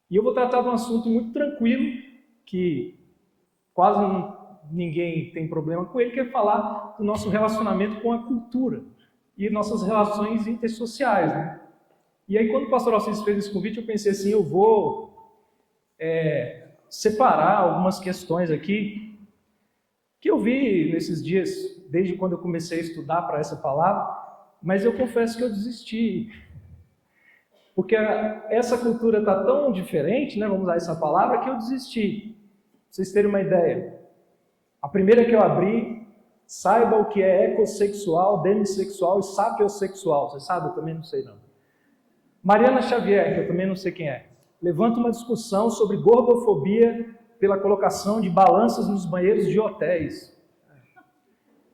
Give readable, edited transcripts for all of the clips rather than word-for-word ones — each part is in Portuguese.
E eu vou tratar de um assunto muito tranquilo, que quase ninguém tem problema com ele, que é falar do nosso relacionamento com a cultura e nossas relações intersociais, né? E aí, quando o pastor Alcides fez esse convite, eu pensei assim, eu vou separar algumas questões aqui que eu vi nesses dias, desde quando eu comecei a estudar para essa palavra, mas eu confesso que eu desisti. Porque essa cultura está tão diferente, né, vamos usar essa palavra, que eu desisti. Pra vocês terem uma ideia. A primeira que eu abri, saiba o que é ecossexual, demissexual e sapiosexual. Você sabe? Eu também não sei não. Mariana Xavier, que eu também não sei quem é, levanta uma discussão sobre gordofobia pela colocação de balanças nos banheiros de hotéis.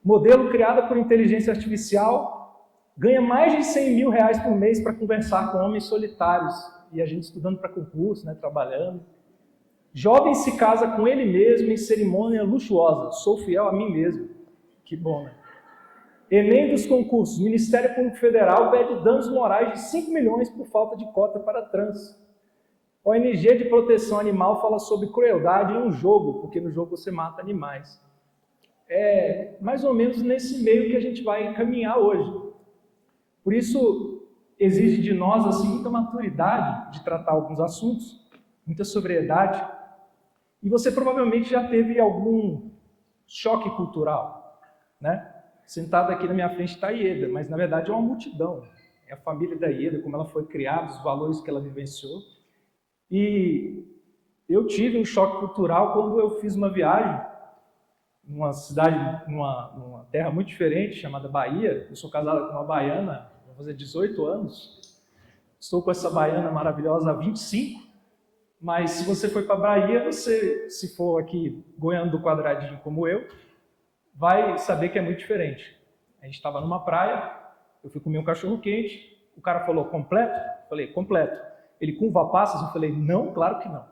Modelo criado por inteligência artificial ganha mais de 100 mil reais por mês para conversar com homens solitários. E a gente estudando para concurso, né, trabalhando. Jovem se casa com ele mesmo em cerimônia luxuosa. Sou fiel a mim mesmo. Que bom, né? Enem dos concursos. Ministério Público Federal pede danos morais de 5 milhões por falta de cota para trans. ONG de proteção animal fala sobre crueldade em um jogo, porque no jogo você mata animais. É mais ou menos nesse meio que a gente vai caminhar hoje. Por isso, exige de nós assim, muita maturidade de tratar alguns assuntos, muita sobriedade. E você provavelmente já teve algum choque cultural, né? Sentado aqui na minha frente está a Ieda, mas na verdade é uma multidão. É a família da Ieda, como ela foi criada, os valores que ela vivenciou. E eu tive um choque cultural quando eu fiz uma viagem numa cidade, numa terra muito diferente, chamada Bahia. Eu sou casado com uma baiana, vou fazer 18 anos. Estou com essa baiana maravilhosa há 25. Mas se você for para a Bahia, você, se for aqui Goiânia do quadradinho como eu, vai saber que é muito diferente. A gente estava numa praia, eu fui comer um cachorro quente, o cara falou, completo? Eu falei, completo. Ele, com uva passas? Eu falei, não, claro que não.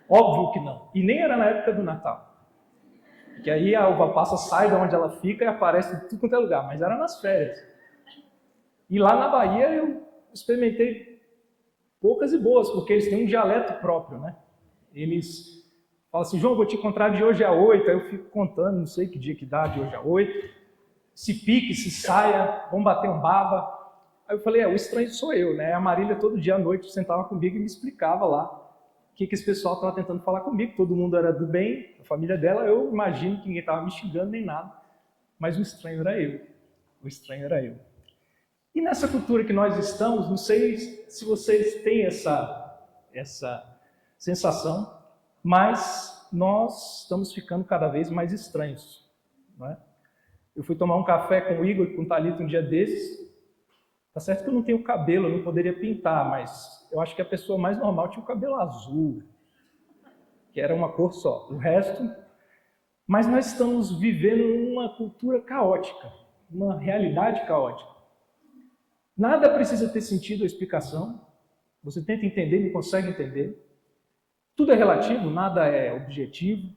Óbvio que não. E nem era na época do Natal. Que aí a uva passa sai de onde ela fica e aparece em tudo quanto é lugar, mas era nas férias. E lá na Bahia eu experimentei poucas e boas, porque eles têm um dialeto próprio, né? Eles falam assim, João, vou te encontrar de hoje a 8, aí eu fico contando, não sei que dia que dá de hoje a 8, se pique, se saia, vamos bater um baba. Aí eu falei, o estranho sou eu, né? A Marília todo dia à noite sentava comigo e me explicava lá o que esse pessoal estava tentando falar comigo, todo mundo era do bem, a família dela, eu imagino que ninguém estava me xingando nem nada, mas o estranho era eu, E nessa cultura que nós estamos, não sei se vocês têm essa sensação, mas nós estamos ficando cada vez mais estranhos. Não é? Eu fui tomar um café com o Igor e com o Thalito um dia desses. Tá certo que eu não tenho cabelo, eu não poderia pintar, mas eu acho que a pessoa mais normal tinha o cabelo azul, que era uma cor só. O resto... Mas nós estamos vivendo uma cultura caótica, uma realidade caótica. Nada precisa ter sentido ou explicação. Você tenta entender, não consegue entender. Tudo é relativo, nada é objetivo.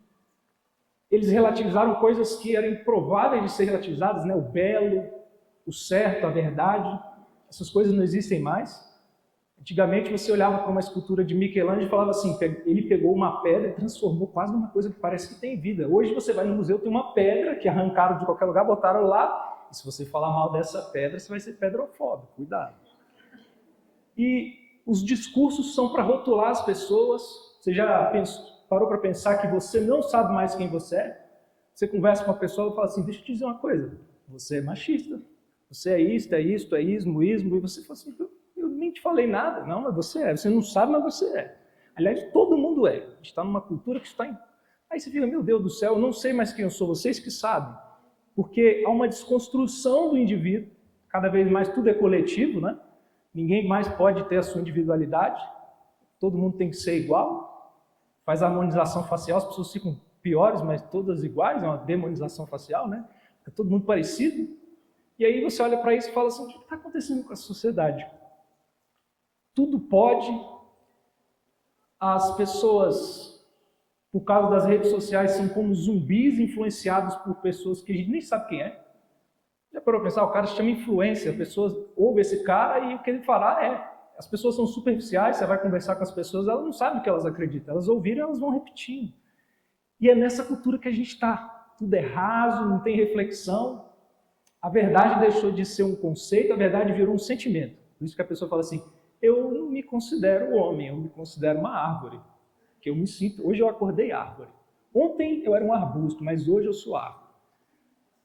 Eles relativizaram coisas que eram improváveis de ser relativizadas, né? O belo, o certo, a verdade. Essas coisas não existem mais. Antigamente você olhava para uma escultura de Michelangelo e falava assim, ele pegou uma pedra e transformou quase numa coisa que parece que tem vida. Hoje você vai no museu, tem uma pedra que arrancaram de qualquer lugar, botaram lá, e se você falar mal dessa pedra, você vai ser pedrofóbico, cuidado. E os discursos são para rotular as pessoas. Você já parou para pensar que você não sabe mais quem você é? Você conversa com uma pessoa e fala assim, deixa eu te dizer uma coisa, você é machista, você é isto, é isto, é ismo, e você fala assim, eu nem te falei nada. Não, mas você é, você não sabe, mas você é. Aliás, todo mundo é. A gente está numa cultura que está em... Aí você fica, meu Deus do céu, eu não sei mais quem eu sou, vocês que sabem. Porque há uma desconstrução do indivíduo, cada vez mais tudo é coletivo, né? Ninguém mais pode ter a sua individualidade, todo mundo tem que ser igual. Faz a harmonização facial, as pessoas ficam piores, mas todas iguais, é uma demonização facial, né? É todo mundo parecido. E aí você olha para isso e fala assim, o que está acontecendo com a sociedade? Tudo pode, as pessoas, por causa das redes sociais, são como zumbis influenciados por pessoas que a gente nem sabe quem é. Já parou para pensar? O cara se chama influência, as pessoas ouvem esse cara e o que ele falar é As pessoas são superficiais, você vai conversar com as pessoas, elas não sabem o que elas acreditam. Elas ouviram, elas vão repetindo. E é nessa cultura que a gente está. Tudo é raso, não tem reflexão. A verdade deixou de ser um conceito, a verdade virou um sentimento. Por isso que a pessoa fala assim, eu não me considero homem, eu me considero uma árvore. Que eu me sinto, hoje eu acordei árvore. Ontem eu era um arbusto, mas hoje eu sou árvore.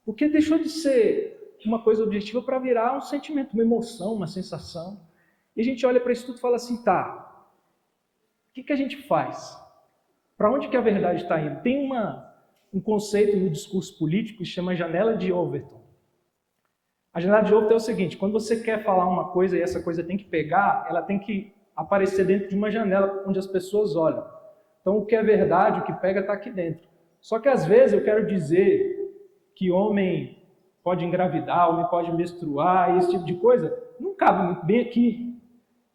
Porque deixou de ser uma coisa objetiva para virar um sentimento, uma emoção, uma sensação. E a gente olha para isso tudo e fala assim, tá, o que a gente faz? Para onde que a verdade está indo? Tem um conceito no discurso político que se chama janela de Overton. A janela de Overton é o seguinte, quando você quer falar uma coisa e essa coisa tem que pegar, ela tem que aparecer dentro de uma janela onde as pessoas olham. Então, o que é verdade, o que pega, está aqui dentro. Só que, às vezes, eu quero dizer que homem pode engravidar, homem pode menstruar, esse tipo de coisa, não cabe muito bem aqui.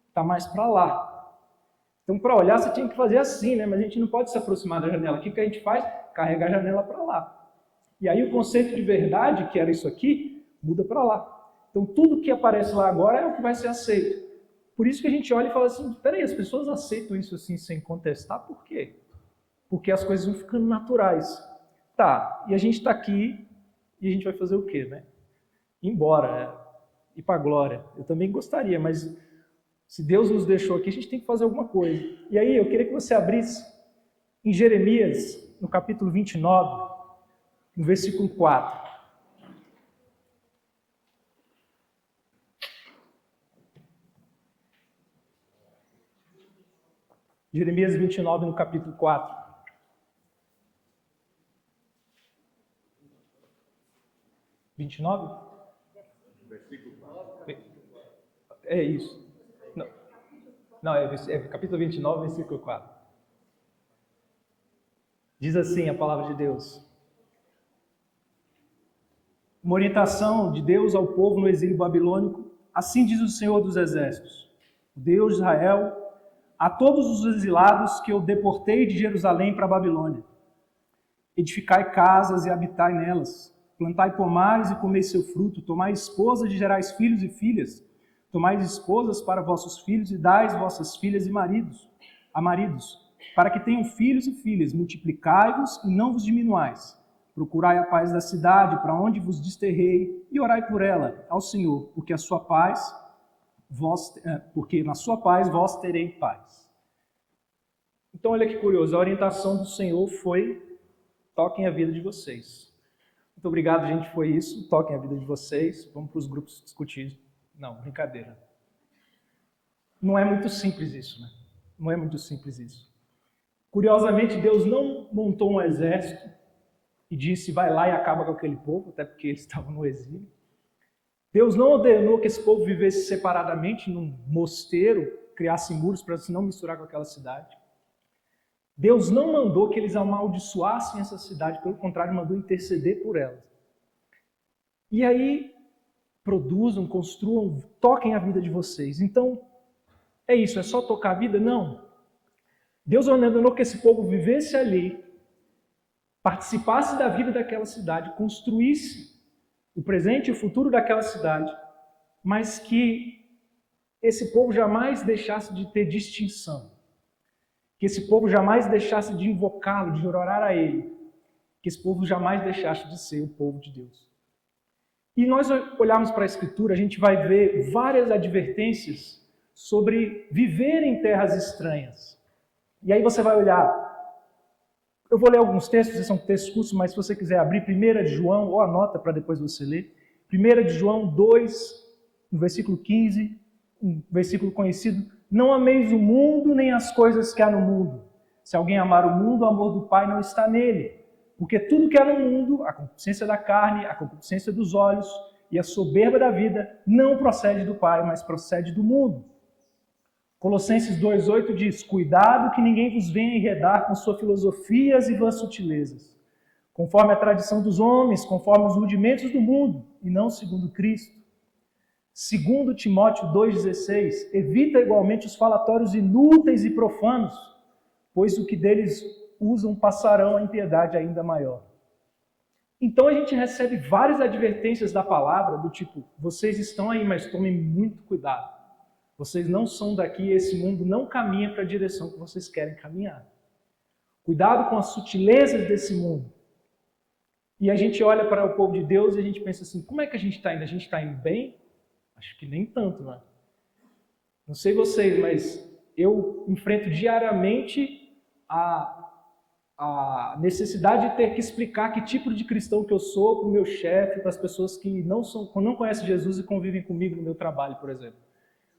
Está mais para lá. Então, para olhar, você tinha que fazer assim, né? Mas a gente não pode se aproximar da janela. O que a gente faz? Carrega a janela para lá. E aí, o conceito de verdade, que era isso aqui, muda para lá. Então, tudo que aparece lá agora é o que vai ser aceito. Por isso que a gente olha e fala assim, peraí, as pessoas aceitam isso assim sem contestar, por quê? Porque as coisas vão ficando naturais. Tá, e a gente está aqui e a gente vai fazer o quê, né? Ir embora, né? Ir para a glória. Eu também gostaria, mas se Deus nos deixou aqui, a gente tem que fazer alguma coisa. E aí, eu queria que você abrisse em Jeremias, no capítulo 29, no versículo 4. Jeremias 29, no capítulo 4. Versículo 4? É isso. Não, é capítulo 29, versículo 4. Diz assim a palavra de Deus. Uma orientação de Deus ao povo no exílio babilônico. Assim diz o Senhor dos Exércitos, o Deus de Israel, a todos os exilados que eu deportei de Jerusalém para a Babilônia. Edificai casas e habitai nelas. Plantai pomares e comei seu fruto. Tomai esposas e gerais filhos e filhas. Tomai esposas para vossos filhos e dais vossas filhas a maridos, para que tenham filhos e filhas. Multiplicai-vos e não vos diminuais. Procurai a paz da cidade, para onde vos desterrei, e orai por ela, ao Senhor, porque na sua paz vós terei paz. Então, olha que curioso, a orientação do Senhor foi: toquem a vida de vocês. Muito obrigado, gente, foi isso. Toquem a vida de vocês. Vamos para os grupos discutir. Não, brincadeira. Não é muito simples isso, né? Não é muito simples isso. Curiosamente, Deus não montou um exército e disse, vai lá e acaba com aquele povo, até porque eles estavam no exílio. Deus não ordenou que esse povo vivesse separadamente num mosteiro, criasse muros para se não misturar com aquela cidade. Deus não mandou que eles amaldiçoassem essa cidade, pelo contrário, mandou interceder por elas. E aí, produzam, construam, toquem a vida de vocês. Então, é isso, é só tocar a vida? Não. Deus ordenou que esse povo vivesse ali, participasse da vida daquela cidade, construísse o presente e o futuro daquela cidade, mas que esse povo jamais deixasse de ter distinção. Que esse povo jamais deixasse de invocá-lo, de orar a ele. Que esse povo jamais deixasse de ser o povo de Deus. E nós olharmos para a Escritura, a gente vai ver várias advertências sobre viver em terras estranhas. E aí você vai olhar, eu vou ler alguns textos, esses são textos curtos, mas se você quiser abrir 1 de João, ou anota para depois você ler, 1 de João 2, no versículo 15, um versículo conhecido, não ameis o mundo nem as coisas que há no mundo. Se alguém amar o mundo, o amor do Pai não está nele. Porque tudo que há no mundo, a concupiscência da carne, a concupiscência dos olhos e a soberba da vida, não procede do Pai, mas procede do mundo. Colossenses 2,8 diz, cuidado que ninguém vos venha enredar com suas filosofias e vãs sutilezas, conforme a tradição dos homens, conforme os rudimentos do mundo, e não segundo Cristo. Segundo Timóteo 2,16, evita igualmente os falatórios inúteis e profanos, pois o que deles usam passarão a impiedade ainda maior. Então a gente recebe várias advertências da palavra, do tipo, vocês estão aí, mas tomem muito cuidado. Vocês não são daqui e esse mundo não caminha para a direção que vocês querem caminhar. Cuidado com as sutilezas desse mundo. E a gente olha para o povo de Deus e a gente pensa assim, como é que a gente está indo? A gente está indo bem? Acho que nem tanto, né? Não sei vocês, mas eu enfrento diariamente a necessidade de ter que explicar que tipo de cristão que eu sou para o meu chefe, para as pessoas que não conhecem Jesus e convivem comigo no meu trabalho, por exemplo.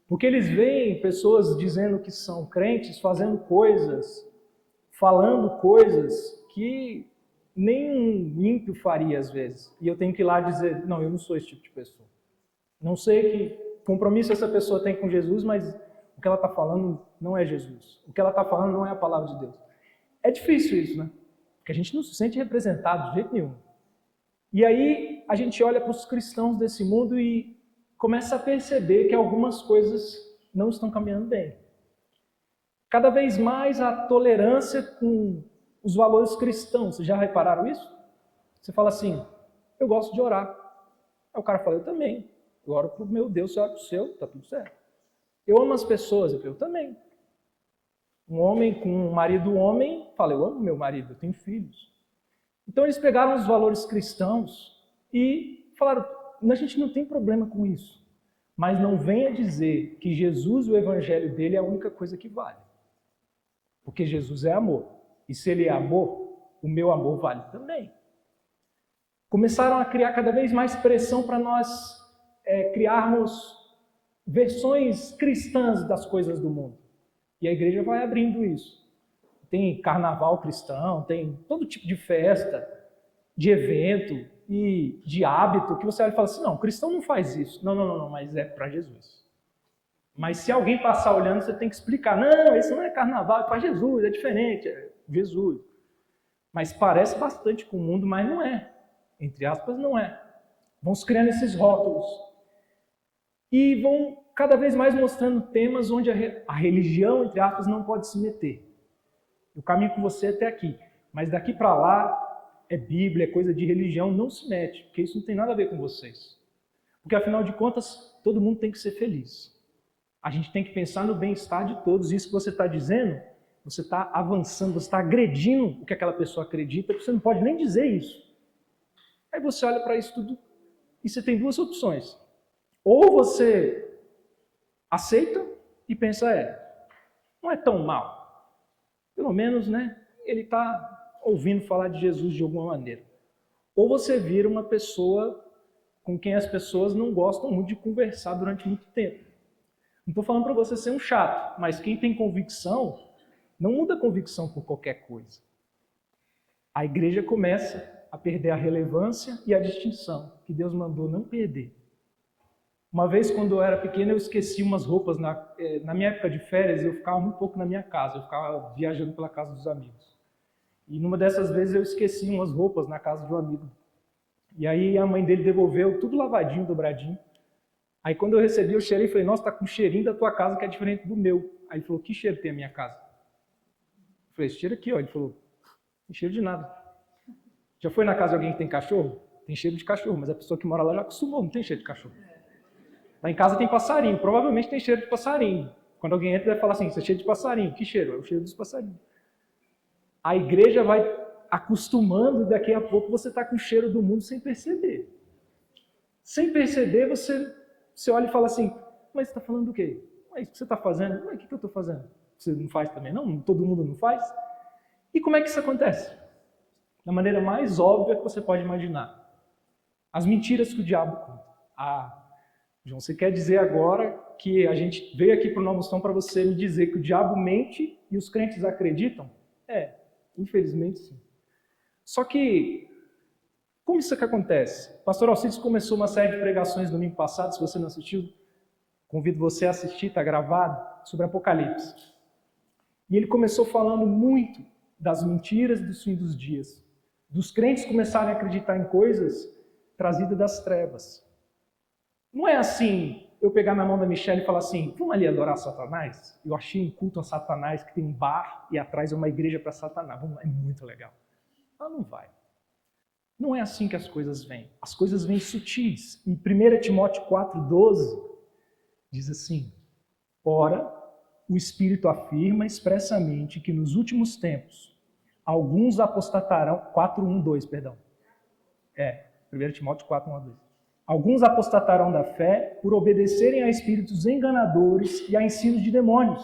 Porque eles veem pessoas dizendo que são crentes, fazendo coisas, falando coisas que nem um ímpio faria às vezes. E eu tenho que ir lá dizer, não, eu não sou esse tipo de pessoa. Não sei que compromisso essa pessoa tem com Jesus, mas o que ela está falando não é Jesus. O que ela está falando não é a palavra de Deus. É difícil isso, né? Porque a gente não se sente representado de jeito nenhum. E aí a gente olha para os cristãos desse mundo e começa a perceber que algumas coisas não estão caminhando bem. Cada vez mais a tolerância com os valores cristãos. Vocês já repararam isso? Você fala assim, eu gosto de orar. Aí o cara fala, eu também. Eu oro para o meu Deus, você ora para o seu, está tudo certo. Eu amo as pessoas, eu também. Um homem com um marido homem, fala, eu amo meu marido, eu tenho filhos. Então eles pegaram os valores cristãos e falaram, a gente não tem problema com isso. Mas não venha dizer que Jesus, o evangelho dele, é a única coisa que vale. Porque Jesus é amor. E se ele é amor, o meu amor vale também. Começaram a criar cada vez mais pressão para nós criarmos versões cristãs das coisas do mundo. E a igreja vai abrindo isso. Tem carnaval cristão, tem todo tipo de festa, de evento e de hábito que você olha e fala assim, não, o cristão não faz isso. Não, mas é para Jesus. Mas se alguém passar olhando, você tem que explicar. Não, esse não é carnaval, é para Jesus, é diferente, é Jesus. Mas parece bastante com o mundo, mas não é. Entre aspas, não é. Vão se criando esses rótulos. E vão cada vez mais mostrando temas onde a religião, entre aspas, não pode se meter. Eu caminho com você até aqui. Mas daqui para lá, é Bíblia, é coisa de religião, não se mete. Porque isso não tem nada a ver com vocês. Porque afinal de contas, todo mundo tem que ser feliz. A gente tem que pensar no bem-estar de todos. Isso que você está dizendo, você está avançando, você está agredindo o que aquela pessoa acredita, você não pode nem dizer isso. Aí você olha para isso tudo e você tem duas opções. Ou você aceita e pensa, não é tão mal. Pelo menos, né, ele está ouvindo falar de Jesus de alguma maneira. Ou você vira uma pessoa com quem as pessoas não gostam muito de conversar durante muito tempo. Não estou falando para você ser um chato, mas quem tem convicção, não muda a convicção por qualquer coisa. A igreja começa a perder a relevância e a distinção que Deus mandou não perder. Uma vez, quando eu era pequeno, eu esqueci umas roupas. Na minha época de férias, eu ficava muito pouco na minha casa. Eu ficava viajando pela casa dos amigos. E numa dessas vezes, eu esqueci umas roupas na casa de um amigo. E aí a mãe dele devolveu, tudo lavadinho, dobradinho. Aí quando eu recebi, eu cheirei e falei, nossa, tá com um cheirinho da tua casa que é diferente do meu. Aí ele falou, que cheiro tem a minha casa? Eu falei, esse cheiro aqui, ó. Ele falou, não tem cheiro de nada. Já foi na casa de alguém que tem cachorro? Tem cheiro de cachorro, mas a pessoa que mora lá já acostumou, não tem cheiro de cachorro. Lá em casa tem passarinho, provavelmente tem cheiro de passarinho. Quando alguém entra, vai falar assim, isso é cheiro de passarinho. Que cheiro? É o cheiro dos passarinhos. A igreja vai acostumando e daqui a pouco você está com o cheiro do mundo sem perceber. Sem perceber, você olha e fala assim, mas você está falando do quê? Mas o que você está fazendo? Mas o que eu estou fazendo? Você não faz também não? Todo mundo não faz? E como é que isso acontece? Da maneira mais óbvia que você pode imaginar. As mentiras que o diabo conta. João, você quer dizer agora que a gente veio aqui para o Novo Som para você me dizer que o diabo mente e os crentes acreditam? Infelizmente sim. Só que, como isso que acontece? O pastor Alcides começou uma série de pregações no domingo passado, se você não assistiu, convido você a assistir, está gravado, sobre Apocalipse. E ele começou falando muito das mentiras dos fins dos dias. Dos crentes começarem a acreditar em coisas trazidas das trevas. Não é assim, eu pegar na mão da Michelle e falar assim, vamos ali adorar Satanás? Eu achei um culto a Satanás que tem um bar e atrás é uma igreja para Satanás. Vamos lá, é muito legal. Ela não vai. Não é assim que as coisas vêm. As coisas vêm sutis. Em 1 Timóteo 4,12, diz assim, Ora, o Espírito afirma expressamente que nos últimos tempos alguns apostatarão, 4:1-2, perdão. 1 Timóteo 4:1-2. Alguns apostatarão da fé por obedecerem a espíritos enganadores e a ensinos de demônios,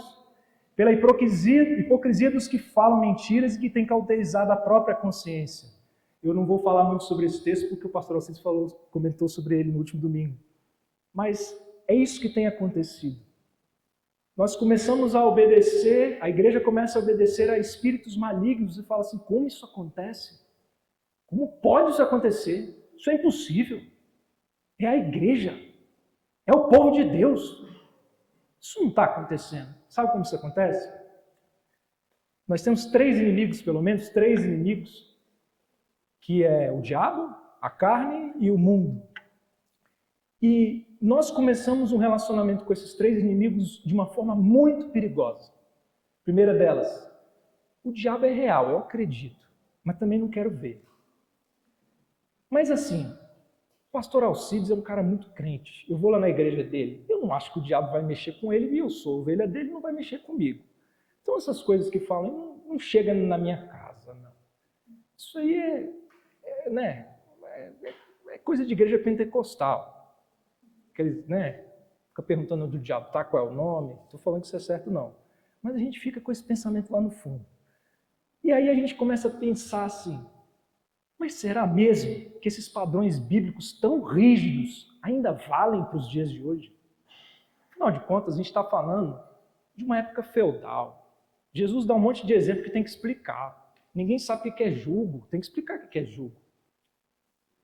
pela hipocrisia dos que falam mentiras e que têm cauterizado a própria consciência. Eu não vou falar muito sobre esse texto porque o pastor Alcides comentou sobre ele no último domingo. Mas é isso que tem acontecido. Nós começamos a obedecer, a igreja começa a obedecer a espíritos malignos e fala assim, como isso acontece? Como pode isso acontecer? Isso é impossível. É a igreja. É o povo de Deus. Isso não está acontecendo. Sabe como isso acontece? Nós temos 3 inimigos, pelo menos 3 inimigos, que é o diabo, a carne e o mundo. E nós começamos um relacionamento com esses 3 inimigos de uma forma muito perigosa. Primeira delas, o diabo é real, eu acredito, mas também não quero ver. Mas assim, o pastor Alcides é um cara muito crente. Eu vou lá na igreja dele, eu não acho que o diabo vai mexer com ele e eu sou ovelha dele, não vai mexer comigo. Então essas coisas que falam, não chega na minha casa, não. Isso aí é coisa de igreja pentecostal. Aqueles, fica perguntando do diabo, tá, qual é o nome? Estou falando que isso é certo, não. Mas a gente fica com esse pensamento lá no fundo. E aí a gente começa a pensar assim, mas será mesmo que esses padrões bíblicos tão rígidos ainda valem para os dias de hoje? Afinal de contas, a gente está falando de uma época feudal. Jesus dá um monte de exemplo que tem que explicar. Ninguém sabe o que é jugo, tem que explicar o que é jugo.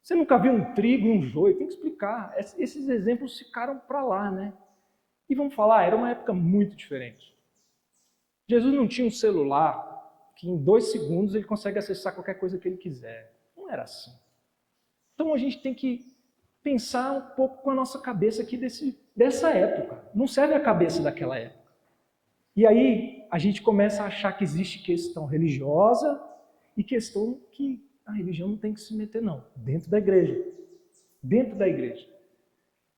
Você nunca viu um trigo e um joio, tem que explicar. Esses exemplos ficaram para lá, né? E vamos falar, era uma época muito diferente. Jesus não tinha um celular que em 2 segundos ele consegue acessar qualquer coisa que ele quiser. Não era assim. Então a gente tem que pensar um pouco com a nossa cabeça aqui dessa época. Não serve a cabeça daquela época. E aí a gente começa a achar que existe questão religiosa e questão que a religião não tem que se meter, não. Dentro da igreja. Dentro da igreja.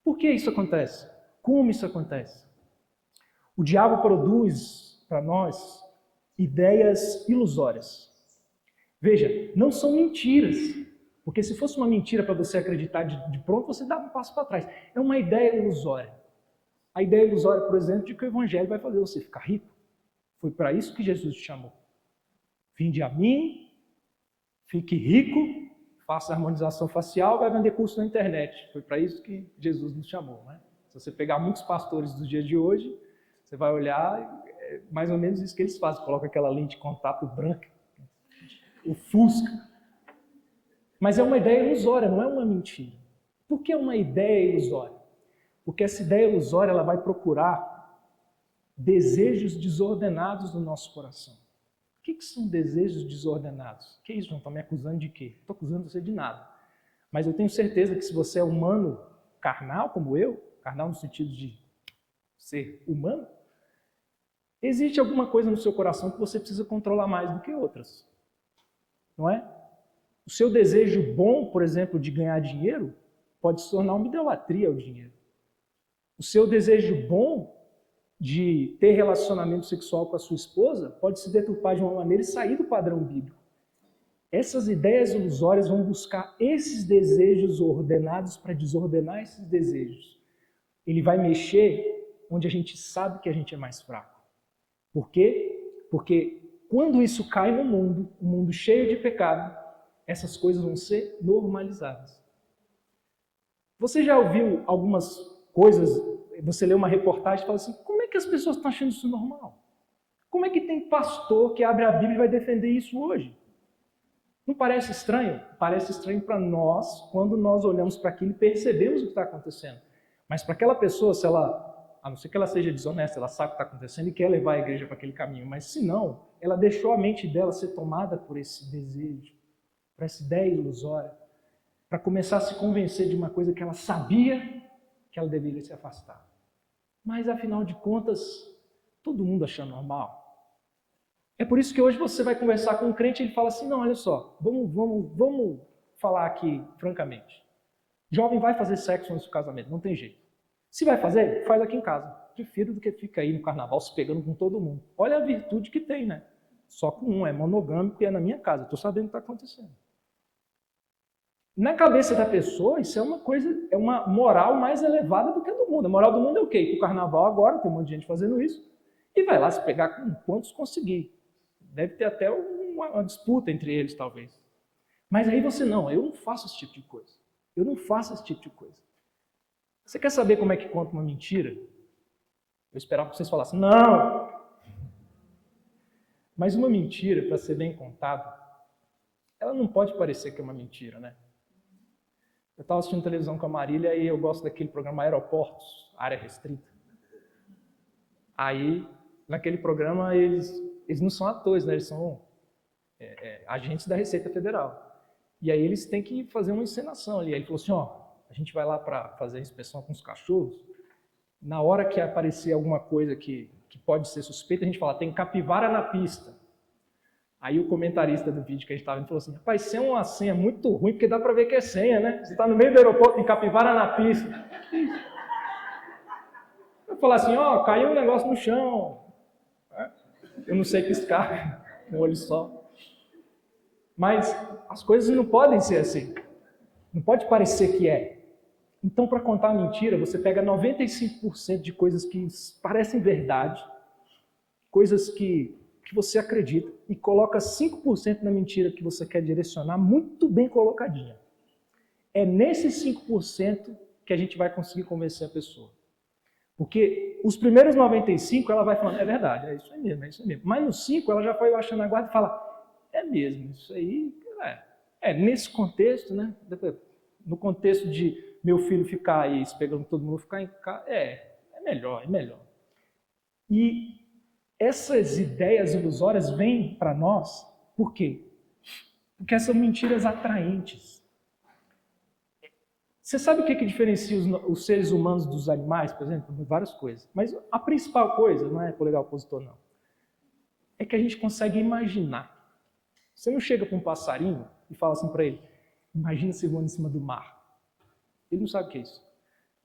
Por que isso acontece? Como isso acontece? O diabo produz para nós ideias ilusórias. Veja, não são mentiras. Porque se fosse uma mentira para você acreditar de pronto, você dá um passo para trás. É uma ideia ilusória. A ideia ilusória, por exemplo, de que o evangelho vai fazer você ficar rico. Foi para isso que Jesus te chamou. Vinde a mim, fique rico, faça harmonização facial, vai vender curso na internet. Foi para isso que Jesus nos chamou. Né? Se você pegar muitos pastores dos dias de hoje, você vai olhar, é mais ou menos isso que eles fazem. Coloca aquela lente de contato branca, o Fusca. Mas é uma ideia ilusória, não é uma mentira. Por que é uma ideia ilusória? Porque essa ideia ilusória ela vai procurar desejos desordenados no nosso coração. O que são desejos desordenados? Que isso, João? Está me acusando de quê? Não estou acusando você de nada. Mas eu tenho certeza que se você é humano carnal, como eu, carnal no sentido de ser humano, existe alguma coisa no seu coração que você precisa controlar mais do que outras. Não é? O seu desejo bom, por exemplo, de ganhar dinheiro, pode se tornar uma idolatria ao dinheiro. O seu desejo bom de ter relacionamento sexual com a sua esposa pode se deturpar de uma maneira e sair do padrão bíblico. Essas ideias ilusórias vão buscar esses desejos ordenados para desordenar esses desejos. Ele vai mexer onde a gente sabe que a gente é mais fraco. Por quê? Porque quando isso cai no mundo, um mundo cheio de pecado, essas coisas vão ser normalizadas. Você já ouviu algumas coisas, você lê uma reportagem e fala assim, como é que as pessoas estão achando isso normal? Como é que tem pastor que abre a Bíblia e vai defender isso hoje? Não parece estranho? Parece estranho para nós, quando nós olhamos para aquilo e percebemos o que está acontecendo. Mas para aquela pessoa, se ela, a não ser que ela seja desonesta, ela sabe o que está acontecendo e quer levar a igreja para aquele caminho, mas se não, ela deixou a mente dela ser tomada por esse desejo, por essa ideia ilusória, para começar a se convencer de uma coisa que ela sabia que ela deveria se afastar. Mas, afinal de contas, todo mundo acha normal. É por isso que hoje você vai conversar com um crente e ele fala assim, não, olha só, vamos falar aqui francamente. Jovem vai fazer sexo antes do casamento, não tem jeito. Se vai fazer, faz aqui em casa. prefiro do que ficar aí no carnaval se pegando com todo mundo. Olha a virtude que tem, né? Só com um, é monogâmico e é na minha casa. Estou sabendo o que está acontecendo. Na cabeça da pessoa, isso é uma coisa, é uma moral mais elevada do que a do mundo. A moral do mundo é o quê? O carnaval agora, tem um monte de gente fazendo isso, e vai lá se pegar com quantos conseguir. Deve ter até uma disputa entre eles, talvez. Mas aí você não, eu não faço esse tipo de coisa. Eu não faço esse tipo de coisa. Você quer saber como é que conta uma mentira? Eu esperava que vocês falassem, não! Mas uma mentira, para ser bem contada, ela não pode parecer que é uma mentira, né? Eu estava assistindo televisão com a Marília e eu gosto daquele programa Aeroportos, Área Restrita. Aí, naquele programa, eles não são atores, né? Eles são agentes da Receita Federal. E aí eles têm que fazer uma encenação ali. Aí ele falou assim, ó, a gente vai lá para fazer a inspeção com os cachorros. Na hora que aparecer alguma coisa que pode ser suspeita, a gente fala, tem capivara na pista. Aí o comentarista do vídeo que a gente estava vendo falou assim, rapaz, isso é uma senha muito ruim, porque dá para ver que é senha, né? Você está no meio do aeroporto, tem capivara na pista. Eu falar assim, ó, caiu um negócio no chão. Eu não sei piscar, com o olho só. Mas as coisas não podem ser assim. Não pode parecer que é. Então, para contar a mentira, você pega 95% de coisas que parecem verdade, coisas que você acredita, e coloca 5% na mentira que você quer direcionar, muito bem colocadinha. É nesses 5% que a gente vai conseguir convencer a pessoa. Porque os primeiros 95% ela vai falando, é verdade, é isso aí mesmo, é isso aí mesmo. Mas no 5% ela já foi baixando a guarda e fala, é mesmo, isso aí nesse contexto, né? No contexto de meu filho ficar aí, pegando todo mundo ficar em casa, é melhor. E essas ideias ilusórias vêm para nós, por quê? Porque são mentiras atraentes. Você sabe o que diferencia os seres humanos dos animais, por exemplo? Várias coisas. Mas a principal coisa, não é polegar opositor, não, é que a gente consegue imaginar. Você não chega para um passarinho e fala assim para ele, imagina você voando em cima do mar. Ele não sabe o que é isso.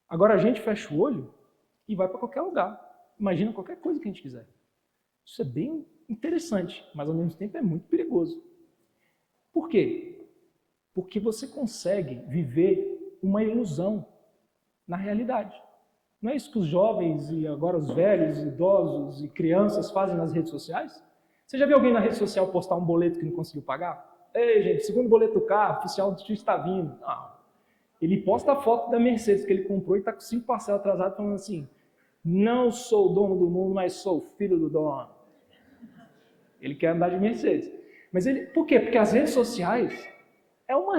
Agora a gente fecha o olho e vai para qualquer lugar. Imagina qualquer coisa que a gente quiser. Isso é bem interessante, mas ao mesmo tempo é muito perigoso. Por quê? Porque você consegue viver uma ilusão na realidade. Não é isso que os jovens e agora os velhos, idosos e crianças fazem nas redes sociais? Você já viu alguém na rede social postar um boleto que não conseguiu pagar? Ei, gente, segundo boleto do carro, o oficial do X está vindo. Não. Ele posta a foto da Mercedes que ele comprou e está com 5 parcelas atrasadas falando assim, não sou o dono do mundo, mas sou o filho do dono. Ele quer andar de Mercedes. Mas por quê? Porque as redes sociais é uma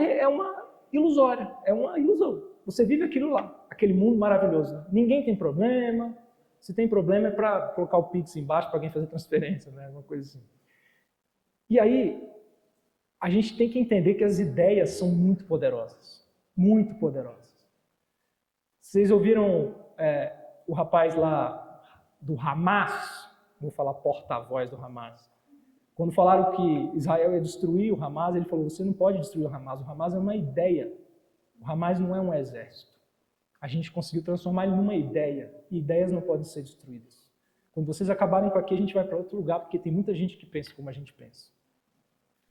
ilusória, é uma ilusão. Você vive aquilo lá, aquele mundo maravilhoso. Né? Ninguém tem problema. Se tem problema é para colocar o Pix embaixo para alguém fazer transferência, né? Uma coisa assim. E aí, a gente tem que entender que as ideias são muito poderosas. Muito poderosas. Vocês ouviram o rapaz lá do Hamas? Vou falar porta-voz do Hamas. Quando falaram que Israel ia destruir o Hamas, ele falou, você não pode destruir o Hamas é uma ideia. O Hamas não é um exército. A gente conseguiu transformar ele numa ideia, e ideias não podem ser destruídas. Quando vocês acabarem com aqui, a gente vai para outro lugar, porque tem muita gente que pensa como a gente pensa.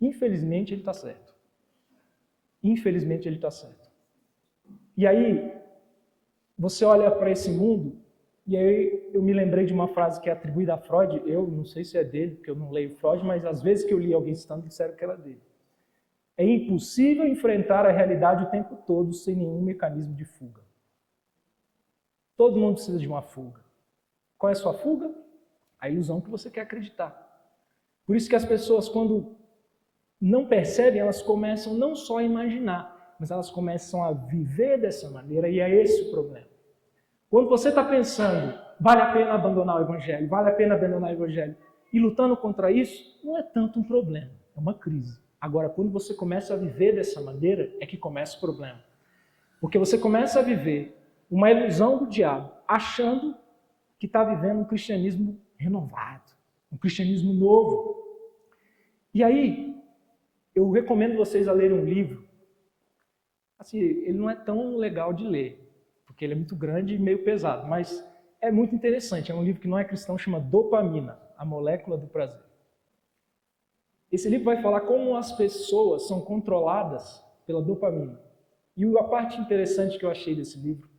Infelizmente, ele está certo. Infelizmente, ele está certo. E aí, você olha para esse mundo, e aí eu me lembrei de uma frase que é atribuída a Freud, eu não sei se é dele, porque eu não leio Freud, mas às vezes que eu li alguém citando, disseram que era dele. É impossível enfrentar a realidade o tempo todo sem nenhum mecanismo de fuga. Todo mundo precisa de uma fuga. Qual é a sua fuga? A ilusão que você quer acreditar. Por isso que as pessoas, quando não percebem, elas começam não só a imaginar, mas elas começam a viver dessa maneira, e é esse o problema. Quando você está pensando, vale a pena abandonar o Evangelho, vale a pena abandonar o Evangelho, e lutando contra isso, não é tanto um problema, é uma crise. Agora, quando você começa a viver dessa maneira, é que começa o problema. Porque você começa a viver uma ilusão do diabo, achando que está vivendo um cristianismo renovado, um cristianismo novo. E aí, eu recomendo vocês a lerem um livro. Assim, ele não é tão legal de ler, porque ele é muito grande e meio pesado, mas é muito interessante. É um livro que não é cristão, chama Dopamina, a molécula do prazer. Esse livro vai falar como as pessoas são controladas pela dopamina. E a parte interessante que eu achei desse livro,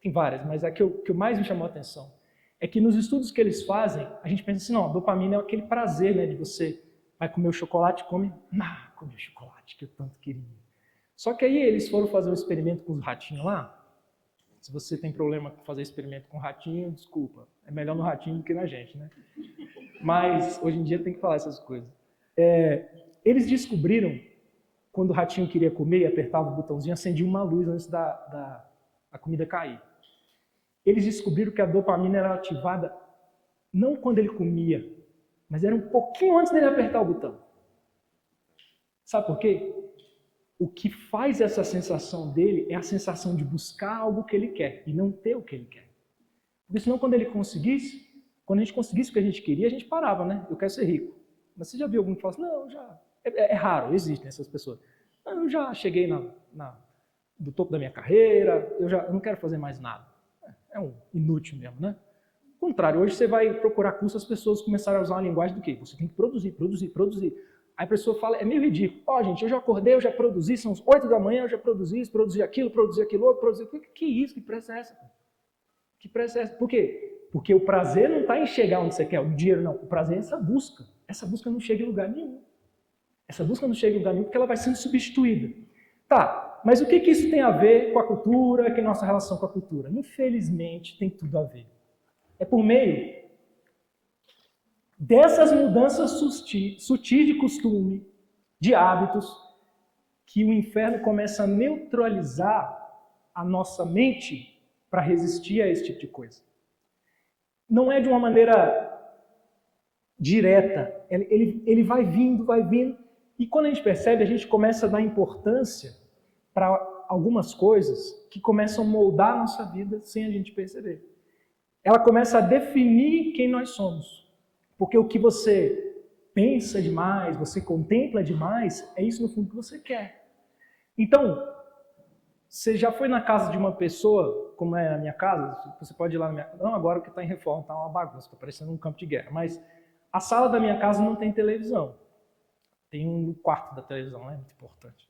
tem várias, mas a que mais me chamou a atenção, é que nos estudos que eles fazem, a gente pensa assim, não, a dopamina é aquele prazer, né, de você vai comer o chocolate, comer o chocolate que eu tanto queria. Só que aí eles foram fazer um experimento com os ratinhos lá. Se você tem problema com fazer experimento com ratinho, desculpa, é melhor no ratinho do que na gente, né? Mas hoje em dia tem que falar essas coisas. Eles descobriram, quando o ratinho queria comer e apertava o botãozinho, acendia uma luz antes da comida cair. Eles descobriram que a dopamina era ativada não quando ele comia, mas era um pouquinho antes dele apertar o botão. Sabe por quê? O que faz essa sensação dele é a sensação de buscar algo que ele quer e não ter o que ele quer. Porque senão quando a gente conseguisse o que a gente queria, a gente parava, né? Eu quero ser rico. Mas você já viu algum que fala assim, não, já... É raro, existem essas pessoas. Eu já cheguei do topo da minha carreira, eu não quero fazer mais nada. É um inútil mesmo, né? Ao contrário, hoje você vai procurar curso, as pessoas começaram a usar uma linguagem do quê? Você tem que produzir. Aí a pessoa fala, é meio ridículo. Gente, eu já acordei, eu já produzi, são as 8 da manhã, eu já produzi isso, produzi aquilo outro, produzi aquilo. Que isso? Que pressa é essa? Que pressa é essa? Por quê? Porque o prazer não está em chegar onde você quer, o dinheiro não. O prazer é essa busca. Essa busca não chega em lugar nenhum. Essa busca não chega em lugar nenhum porque ela vai sendo substituída. Tá, mas o que isso tem a ver com a cultura, com a nossa relação com a cultura? Infelizmente, tem tudo a ver. É por meio dessas mudanças sutis de costume, de hábitos, que o inferno começa a neutralizar a nossa mente para resistir a esse tipo de coisa. Não é de uma maneira direta, ele vai vindo, e quando a gente percebe, a gente começa a dar importância para algumas coisas que começam a moldar a nossa vida sem a gente perceber. Ela começa a definir quem nós somos. Porque o que você pensa demais, você contempla demais, é isso no fundo que você quer. Então, você já foi na casa de uma pessoa, como é a minha casa, você pode ir lá na minha casa, não agora que está em reforma, está uma bagunça, está parecendo um campo de guerra, mas a sala da minha casa não tem televisão. Tem um quarto da televisão, né? Muito importante.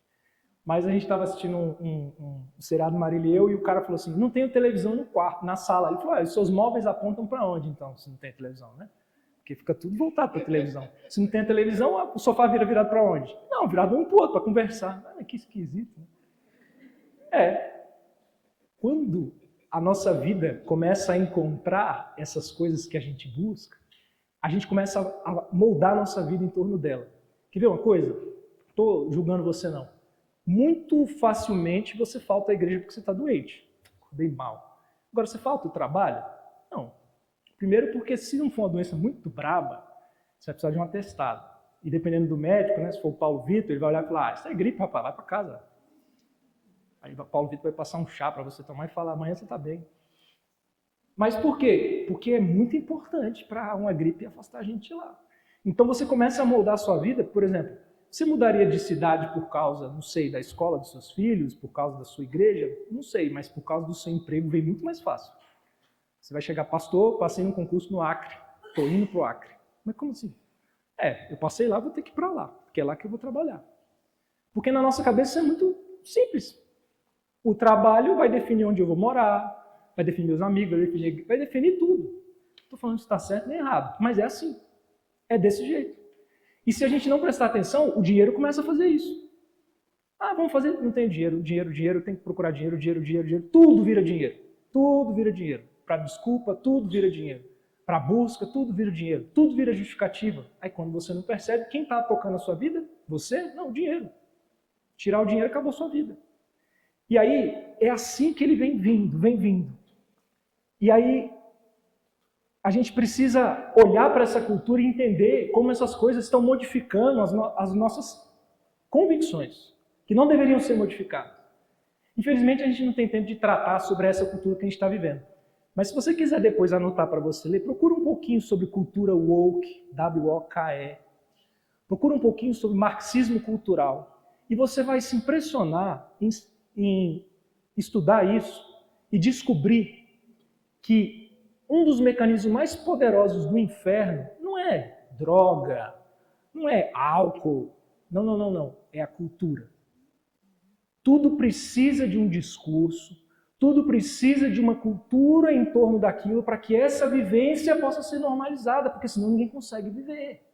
Mas a gente estava assistindo um seriado Marília e eu, e o cara falou assim, não tem televisão no quarto, na sala. Ele falou, os seus móveis apontam para onde então, se não tem televisão, né? Porque fica tudo voltado para a televisão. Se não tem televisão, o sofá vira virado para onde? Não, virado um para o outro, para conversar. Que esquisito, né? Quando a nossa vida começa a encontrar essas coisas que a gente busca, a gente começa a moldar a nossa vida em torno dela. Quer ver uma coisa? Não estou julgando você, não. Muito facilmente você falta à igreja porque você está doente. Acordei mal. Agora, você falta o trabalho? Não. Primeiro porque se não for uma doença muito braba, você vai precisar de um atestado. E dependendo do médico, né, se for o Paulo Vitor, ele vai olhar e falar, isso é gripe, rapaz, vai para casa. Aí o Paulo Vitor vai passar um chá para você tomar e falar, amanhã você está bem. Mas por quê? Porque é muito importante para uma gripe afastar a gente de lá. Então você começa a moldar a sua vida, por exemplo, você mudaria de cidade por causa, não sei, da escola dos seus filhos, por causa da sua igreja? Não sei, mas por causa do seu emprego vem muito mais fácil. Você vai chegar, pastor, passei num concurso no Acre, estou indo para o Acre. Mas como assim? Eu passei lá, vou ter que ir para lá, porque é lá que eu vou trabalhar. Porque na nossa cabeça é muito simples. O trabalho vai definir onde eu vou morar, vai definir meus amigos, vai definir tudo. Não estou falando se está certo nem errado, mas é assim. É desse jeito. E se a gente não prestar atenção, o dinheiro começa a fazer isso. Vamos fazer, não tem dinheiro, tem que procurar dinheiro, tudo vira dinheiro. Tudo vira dinheiro. Para desculpa, tudo vira dinheiro. Para busca, tudo vira dinheiro. Tudo vira justificativa. Aí quando você não percebe, quem está tocando a sua vida? Você? Não, o dinheiro. Tirar o dinheiro acabou a sua vida. E aí, é assim que ele vem vindo. E aí, a gente precisa olhar para essa cultura e entender como essas coisas estão modificando as nossas convicções, que não deveriam ser modificadas. Infelizmente, a gente não tem tempo de tratar sobre essa cultura que a gente está vivendo. Mas se você quiser depois anotar para você ler, procura um pouquinho sobre cultura woke, W-O-K-E. Procura um pouquinho sobre marxismo cultural. E você vai se impressionar em estudar isso e descobrir que um dos mecanismos mais poderosos do inferno não é droga, não é álcool, não, é a cultura. Tudo precisa de um discurso, tudo precisa de uma cultura em torno daquilo para que essa vivência possa ser normalizada, porque senão ninguém consegue viver.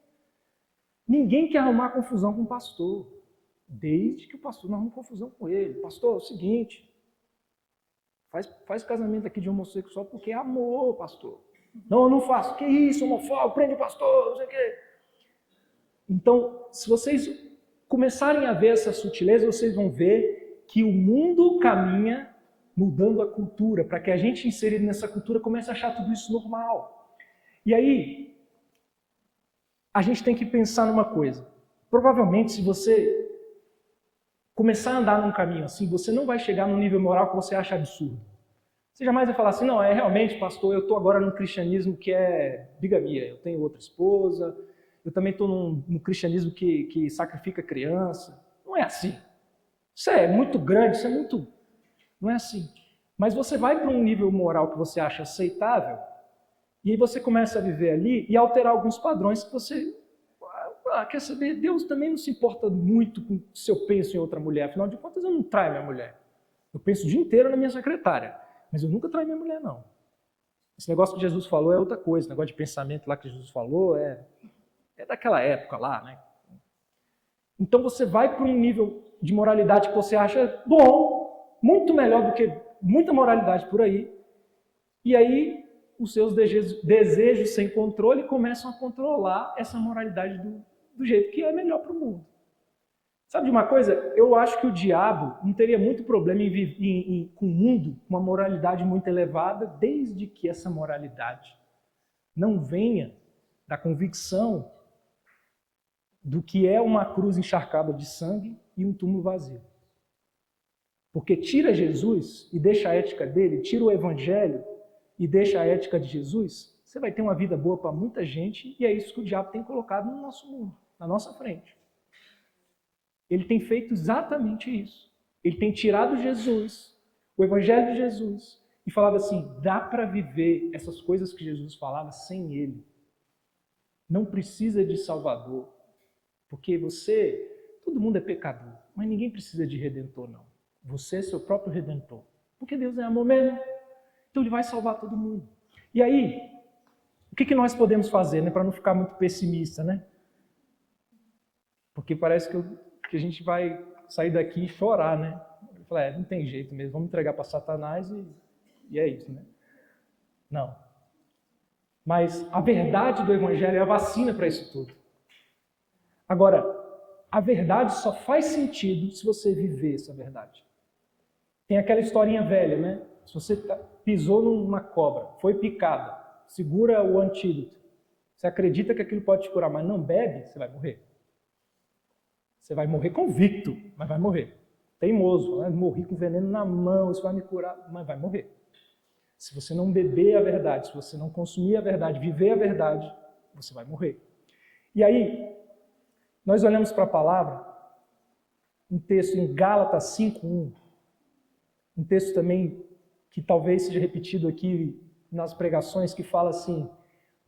Ninguém quer arrumar confusão com o pastor, desde que o pastor não arrume confusão com ele. Pastor, é o seguinte, faz casamento aqui de homossexual porque é amor, pastor. Não, eu não faço. Que isso, homofóbico, prende o pastor, não sei o quê. Então, se vocês começarem a ver essa sutileza, vocês vão ver que o mundo caminha mudando a cultura, para que a gente inserido nessa cultura comece a achar tudo isso normal. E aí, a gente tem que pensar numa coisa. Provavelmente, se você começar a andar num caminho assim, você não vai chegar num nível moral que você acha absurdo. Você jamais vai falar assim, não, realmente, pastor, eu estou agora num cristianismo que é bigamia, eu tenho outra esposa, eu também estou num cristianismo que sacrifica criança. Não é assim. Isso é muito grande, isso é muito... Não é assim. Mas você vai para um nível moral que você acha aceitável, e aí você começa a viver ali e alterar alguns padrões que você... quer saber? Deus também não se importa muito com se eu penso em outra mulher. Afinal de contas, eu não traio minha mulher. Eu penso o dia inteiro na minha secretária. Mas eu nunca traio minha mulher, não. Esse negócio que Jesus falou é outra coisa. Esse negócio de pensamento lá que Jesus falou é daquela época lá, né? Então você vai para um nível de moralidade que você acha bom, muito melhor do que muita moralidade por aí. E aí os seus desejos sem controle começam a controlar essa moralidade do jeito que é melhor para o mundo. Sabe de uma coisa? Eu acho que o diabo não teria muito problema em viver com um mundo com uma moralidade muito elevada, desde que essa moralidade não venha da convicção do que é uma cruz encharcada de sangue e um túmulo vazio. Porque tira Jesus e deixa a ética dele, tira o evangelho e deixa a ética de Jesus, você vai ter uma vida boa para muita gente, e é isso que o diabo tem colocado no nosso mundo, na nossa frente. Ele tem feito exatamente isso. Ele tem tirado Jesus, o evangelho de Jesus, e falado assim, dá para viver essas coisas que Jesus falava sem ele. Não precisa de Salvador, porque todo mundo é pecador, mas ninguém precisa de Redentor, não. Você é seu próprio Redentor, porque Deus é amor mesmo, então Ele vai salvar todo mundo. E aí, o que nós podemos fazer, né, para não ficar muito pessimista, né? Porque parece que a gente vai sair daqui e chorar, né? Eu falei, não tem jeito mesmo, vamos entregar para Satanás e é isso, né? Não. Mas a verdade do Evangelho é a vacina para isso tudo. Agora, a verdade só faz sentido se você viver essa verdade. Tem aquela historinha velha, né? Se você pisou numa cobra, foi picada, segura o antídoto, você acredita que aquilo pode te curar, mas não bebe, você vai morrer. Você vai morrer convicto, mas vai morrer. Teimoso, né? Morri com veneno na mão, isso vai me curar, mas vai morrer. Se você não beber a verdade, se você não consumir a verdade, viver a verdade, você vai morrer. E aí, nós olhamos para a palavra, um texto em Gálatas 5:1, um texto também que talvez seja repetido aqui nas pregações, que fala assim,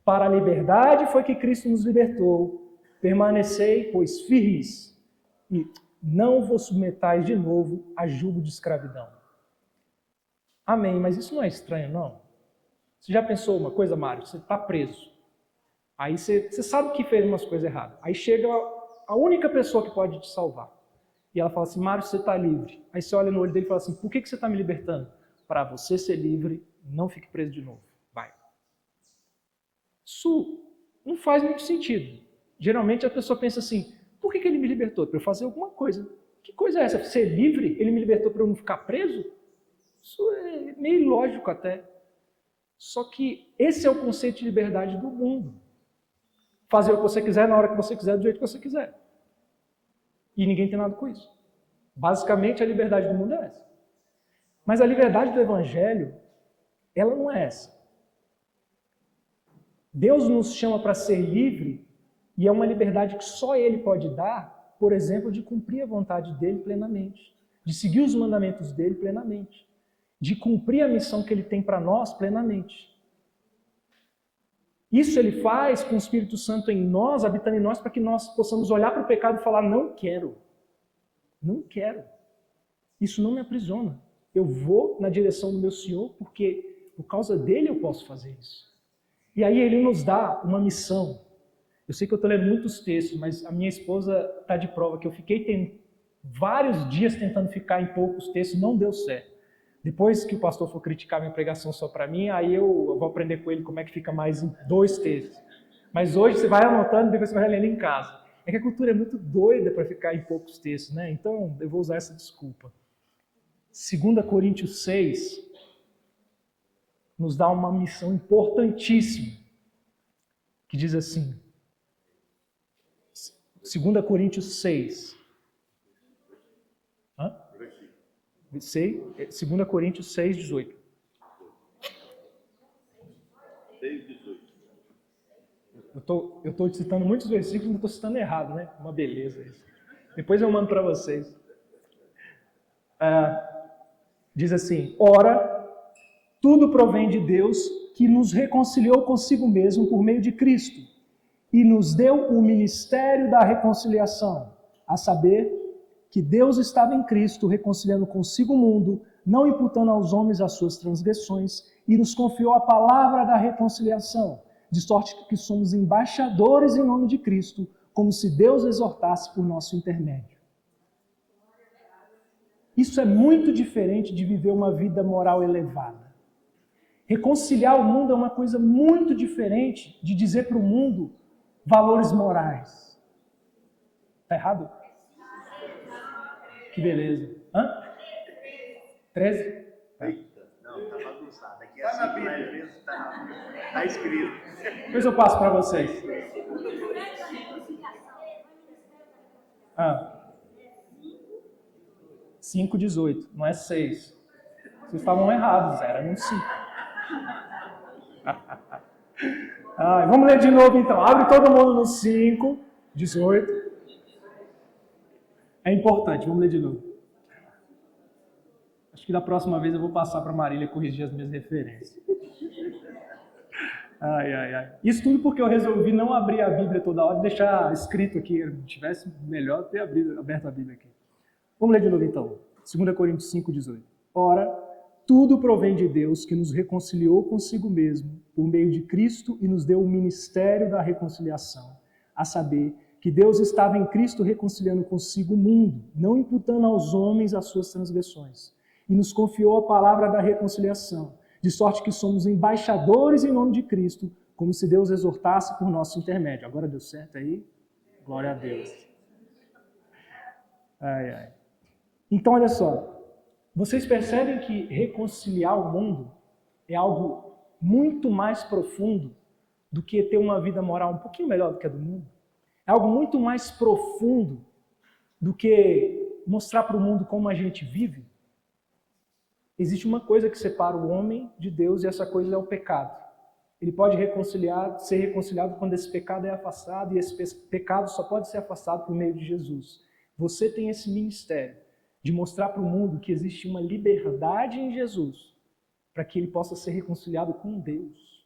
para a liberdade foi que Cristo nos libertou, permanecei, pois, firmes, e não vos submetais de novo a jugo de escravidão. Amém, mas isso não é estranho, não? Você já pensou uma coisa, Mário? Você está preso. Aí você sabe que fez umas coisas erradas. Aí chega a única pessoa que pode te salvar. E ela fala assim, Mário, você está livre. Aí você olha no olho dele e fala assim, por que você está me libertando? Para você ser livre, não fique preso de novo. Vai. Isso não faz muito sentido. Geralmente a pessoa pensa assim, por que ele me libertou? Para eu fazer alguma coisa. Que coisa é essa? Ser livre? Ele me libertou para eu não ficar preso? Isso é meio ilógico até. Só que esse é o conceito de liberdade do mundo. Fazer o que você quiser, na hora que você quiser, do jeito que você quiser. E ninguém tem nada com isso. Basicamente, a liberdade do mundo é essa. Mas a liberdade do Evangelho, ela não é essa. Deus nos chama para ser livre, e é uma liberdade que só Ele pode dar, por exemplo, de cumprir a vontade dEle plenamente, de seguir os mandamentos dEle plenamente, de cumprir a missão que Ele tem para nós plenamente. Isso ele faz com o Espírito Santo em nós, habitando em nós, para que nós possamos olhar para o pecado e falar, não quero. Não quero. Isso não me aprisiona. Eu vou na direção do meu Senhor, porque por causa dele eu posso fazer isso. E aí ele nos dá uma missão. Eu sei que eu estou lendo muitos textos, mas a minha esposa está de prova que eu fiquei vários dias tentando ficar em poucos textos, não deu certo. Depois que o pastor for criticar minha pregação só para mim, aí eu vou aprender com ele como é que fica mais em 2 textos. Mas hoje você vai anotando e depois você vai lendo em casa. É que a cultura é muito doida para ficar em poucos textos, né? Então eu vou usar essa desculpa. 2 Coríntios 6 nos dá uma missão importantíssima, que diz assim, 2 Coríntios 6. 2 Coríntios 6, 18. 6, 18. Eu estou citando muitos versículos, não estou citando errado, né? Uma beleza isso. Depois eu mando para vocês. Diz assim, ora, tudo provém de Deus, que nos reconciliou consigo mesmo por meio de Cristo, e nos deu o ministério da reconciliação, a saber, que Deus estava em Cristo reconciliando consigo o mundo, não imputando aos homens as suas transgressões, e nos confiou a palavra da reconciliação, de sorte que somos embaixadores em nome de Cristo, como se Deus exortasse por nosso intermédio. Isso é muito diferente de viver uma vida moral elevada. Reconciliar o mundo é uma coisa muito diferente de dizer para o mundo valores morais. Está errado? Que beleza. 13? Eita, não, tá bagunçado. Aqui é assim, na Bíblia. Tá escrito. Depois eu passo para vocês. 5:18, não é 6. Vocês estavam errados, era um 5. Vamos ler de novo então. Abre todo mundo no 5:18. É importante, vamos ler de novo. Acho que da próxima vez eu vou passar para a Marília corrigir as minhas referências. Isso tudo porque eu resolvi não abrir a Bíblia toda hora e deixar escrito aqui. Se tivesse melhor ter aberto a Bíblia aqui. Vamos ler de novo então. 2 Coríntios 5:18. Ora, tudo provém de Deus, que nos reconciliou consigo mesmo por meio de Cristo e nos deu o ministério da reconciliação, a saber, que Deus estava em Cristo reconciliando consigo o mundo, não imputando aos homens as suas transgressões, e nos confiou a palavra da reconciliação, de sorte que somos embaixadores em nome de Cristo, como se Deus exortasse por nosso intermédio. Agora deu certo aí? Glória a Deus. Então, olha só, vocês percebem que reconciliar o mundo é algo muito mais profundo do que ter uma vida moral um pouquinho melhor do que a do mundo? É algo muito mais profundo do que mostrar para o mundo como a gente vive? Existe uma coisa que separa o homem de Deus e essa coisa é o pecado. Ele pode ser reconciliado quando esse pecado é afastado e esse pecado só pode ser afastado por meio de Jesus. Você tem esse ministério de mostrar para o mundo que existe uma liberdade em Jesus para que ele possa ser reconciliado com Deus.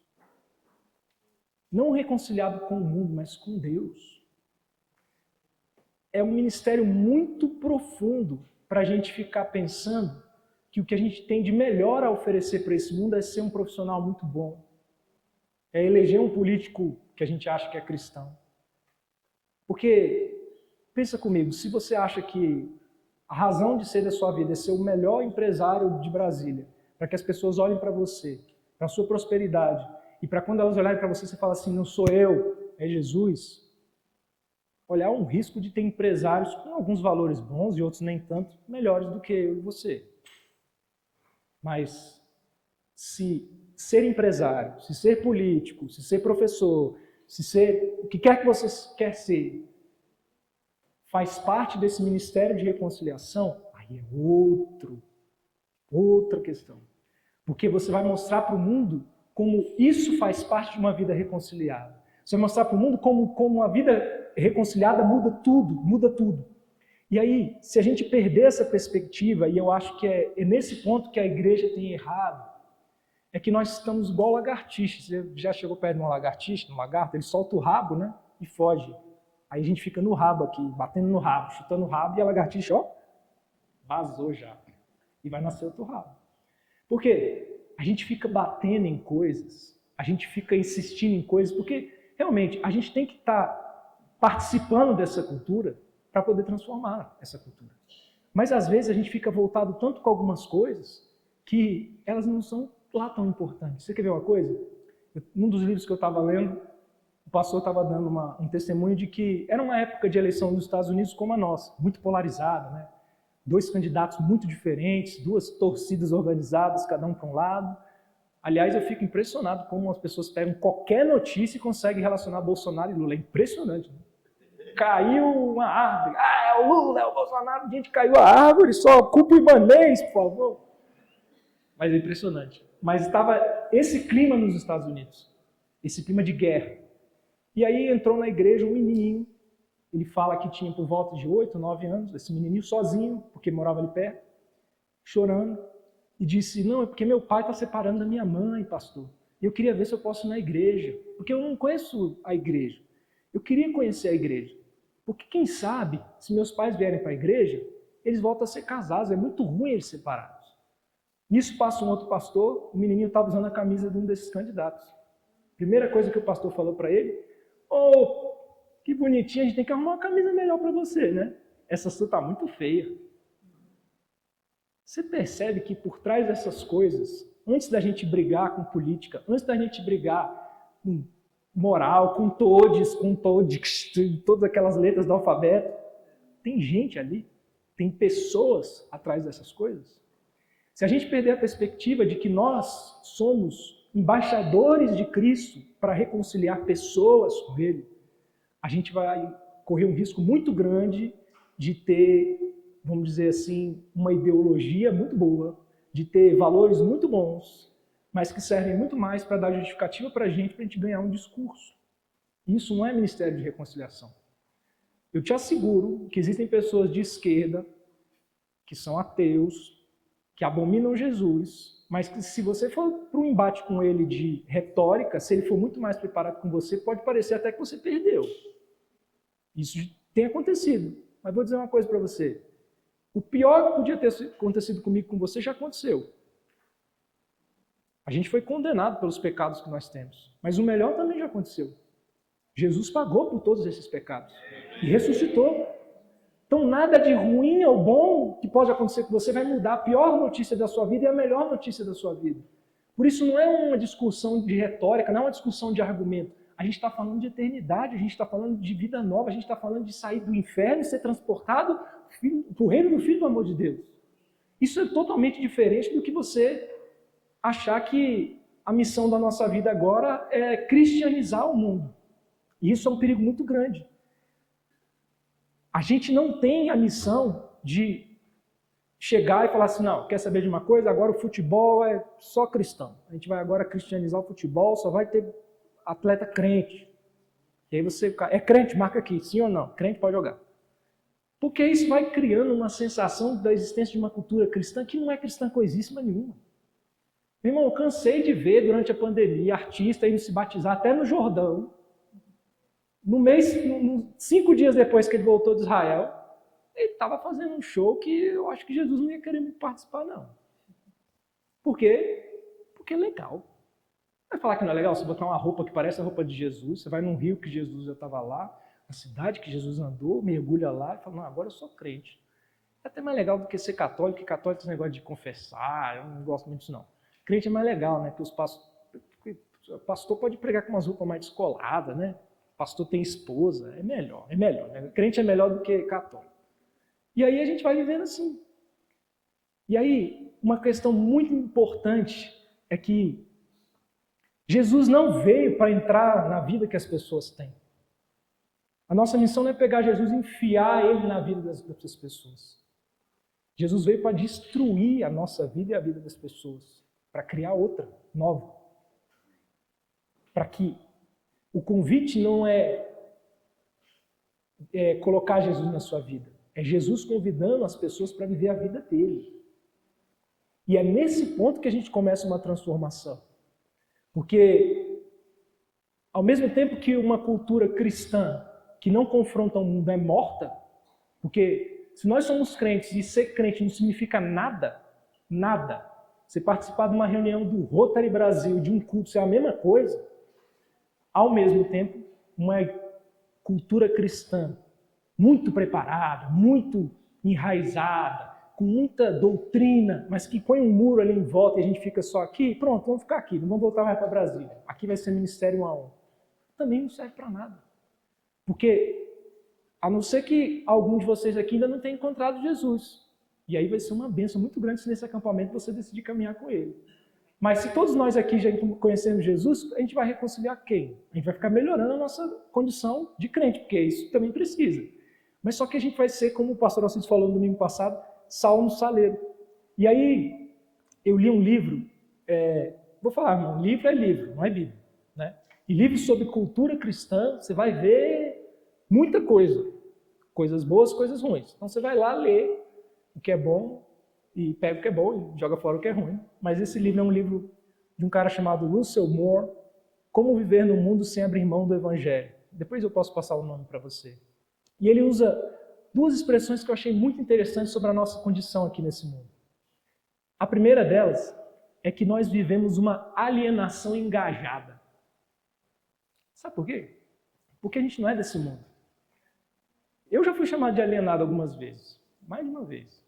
Não reconciliado com o mundo, mas com Deus. É um ministério muito profundo para a gente ficar pensando que o que a gente tem de melhor a oferecer para esse mundo é ser um profissional muito bom. É eleger um político que a gente acha que é cristão. Porque, pensa comigo, se você acha que a razão de ser da sua vida é ser o melhor empresário de Brasília, para que as pessoas olhem para você, para a sua prosperidade, e para quando elas olharem para você, você fala assim, não sou eu, é Jesus. Olha, há um risco de ter empresários com alguns valores bons e outros nem tanto, melhores do que eu e você. Mas se ser empresário, se ser político, se ser professor, se ser o que quer que você quer ser, faz parte desse ministério de reconciliação, aí é outra questão. Porque você vai mostrar para o mundo como isso faz parte de uma vida reconciliada. Você vai mostrar para o mundo como a vida reconciliada muda tudo. E aí, se a gente perder essa perspectiva, e eu acho que é nesse ponto que a igreja tem errado, é que nós estamos igual lagartixa. Você já chegou perto de uma lagartixa, de um lagarto? Ele solta o rabo, né? E foge. Aí a gente fica no rabo aqui, batendo no rabo, chutando o rabo, e a lagartixa, ó, vazou já. E vai nascer outro rabo. Por quê? A gente fica batendo em coisas, a gente fica insistindo em coisas, porque realmente a gente tem que estar participando dessa cultura para poder transformar essa cultura. Mas às vezes a gente fica voltado tanto com algumas coisas que elas não são lá tão importantes. Você quer ver uma coisa? Num dos livros que eu estava lendo, o pastor estava dando um testemunho de que era uma época de eleição nos Estados Unidos como a nossa, muito polarizada, né? 2 candidatos muito diferentes, 2 torcidas organizadas, cada um para um lado. Aliás, eu fico impressionado como as pessoas pegam qualquer notícia e conseguem relacionar Bolsonaro e Lula. É impressionante, né? Caiu uma árvore. É o Lula, é o Bolsonaro. Gente, caiu a árvore, só culpa o Ibanez, por favor. Mas é impressionante. Mas estava esse clima nos Estados Unidos, esse clima de guerra. E aí entrou na igreja um menininho, ele fala que tinha por volta de 8, 9 anos, esse menininho sozinho, porque morava ali perto, chorando, e disse, não, é porque meu pai está separando da minha mãe, pastor. E eu queria ver se eu posso ir na igreja, porque eu não conheço a igreja. Eu queria conhecer a igreja, porque quem sabe, se meus pais vierem para a igreja, eles voltam a ser casados, é muito ruim eles separados. Nisso passa um outro pastor, o menininho estava usando a camisa de um desses candidatos. Primeira coisa que o pastor falou para ele, que bonitinho, a gente tem que arrumar uma camisa melhor para você, né? Essa sua está muito feia. Você percebe que por trás dessas coisas, antes da gente brigar com política, antes da gente brigar com moral, com todes, todas aquelas letras do alfabeto, tem gente ali, tem pessoas atrás dessas coisas. Se a gente perder a perspectiva de que nós somos embaixadores de Cristo para reconciliar pessoas com Ele, a gente vai correr um risco muito grande de ter, vamos dizer assim, uma ideologia muito boa, de ter valores muito bons, mas que servem muito mais para dar justificativa para a gente ganhar um discurso. Isso não é ministério de reconciliação. Eu te asseguro que existem pessoas de esquerda que são ateus, que abominam Jesus, mas que se você for para um embate com ele de retórica, se ele for muito mais preparado com você, pode parecer até que você perdeu. Isso tem acontecido. Mas vou dizer uma coisa para você. O pior que podia ter acontecido comigo, com você, já aconteceu. A gente foi condenado pelos pecados que nós temos. Mas o melhor também já aconteceu. Jesus pagou por todos esses pecados. E ressuscitou. Então nada de ruim ou bom que pode acontecer com você vai mudar a pior notícia da sua vida e a melhor notícia da sua vida. Por isso não é uma discussão de retórica, não é uma discussão de argumento. A gente está falando de eternidade, a gente está falando de vida nova, a gente está falando de sair do inferno e ser transportado para o reino do Filho do amor de Deus. Isso é totalmente diferente do que você achar que a missão da nossa vida agora é cristianizar o mundo. E isso é um perigo muito grande. A gente não tem a missão de chegar e falar assim, não, quer saber de uma coisa? Agora o futebol é só cristão. A gente vai agora cristianizar o futebol, só vai ter atleta crente. E aí você, é crente? Marca aqui, sim ou não? Crente pode jogar. Porque isso vai criando uma sensação da existência de uma cultura cristã que não é cristã coisíssima nenhuma. Meu irmão, eu cansei de ver durante a pandemia artista indo se batizar até no Jordão. 5 dias depois que ele voltou de Israel, ele estava fazendo um show que eu acho que Jesus não ia querer muito participar, não. Por quê? Porque é legal. Vai falar que não é legal? Você botar uma roupa que parece a roupa de Jesus, você vai num rio que Jesus já estava lá, na cidade que Jesus andou, mergulha lá e fala, não, agora eu sou crente. É até mais legal do que ser católico, que católico tem esse negócio de confessar, eu não gosto muito disso não. Crente é mais legal, né? Porque o pastor pode pregar com umas roupas mais descoladas, né? O pastor tem esposa, é melhor, né? Crente é melhor do que católico. E aí a gente vai vivendo assim. E aí, uma questão muito importante é que Jesus não veio para entrar na vida que as pessoas têm. A nossa missão não é pegar Jesus e enfiar ele na vida das pessoas. Jesus veio para destruir a nossa vida e a vida das pessoas, para criar outra, nova. Para que o convite não é colocar Jesus na sua vida, é Jesus convidando as pessoas para viver a vida dele. E é nesse ponto que a gente começa uma transformação. Porque, ao mesmo tempo que uma cultura cristã que não confronta o mundo é morta, porque se nós somos crentes e ser crente não significa nada, nada. Você participar de uma reunião do Rotary Brasil, de um culto, isso é a mesma coisa. Ao mesmo tempo, uma cultura cristã muito preparada, muito enraizada, com muita doutrina, mas que põe um muro ali em volta e a gente fica só aqui, pronto, vamos ficar aqui, não vamos voltar mais para Brasília. Aqui vai ser ministério 1 a 1. Também não serve para nada. Porque, a não ser que algum de vocês aqui ainda não tenha encontrado Jesus. E aí vai ser uma bênção muito grande se nesse acampamento você decidir caminhar com ele. Mas se todos nós aqui já conhecemos Jesus, a gente vai reconciliar quem? A gente vai ficar melhorando a nossa condição de crente, porque isso também precisa. Mas só que a gente vai ser, como o pastor Alcides falou no domingo passado, sal no saleiro. E aí, eu li um livro, vou falar, irmão, livro é livro, não é Bíblia. Né? E livro sobre cultura cristã, você vai ver muita coisa. Coisas boas, coisas ruins. Então você vai lá ler o que é bom, e pega o que é bom e joga fora o que é ruim. Mas esse livro é um livro de um cara chamado Russell Moore, Como Viver no Mundo Sem Abrir Mão do Evangelho. Depois eu posso passar o nome para você. E ele usa duas expressões que eu achei muito interessantes sobre a nossa condição aqui nesse mundo. A primeira delas é que nós vivemos uma alienação engajada. Sabe por quê? Porque a gente não é desse mundo. Eu já fui chamado de alienado algumas vezes, mais de uma vez.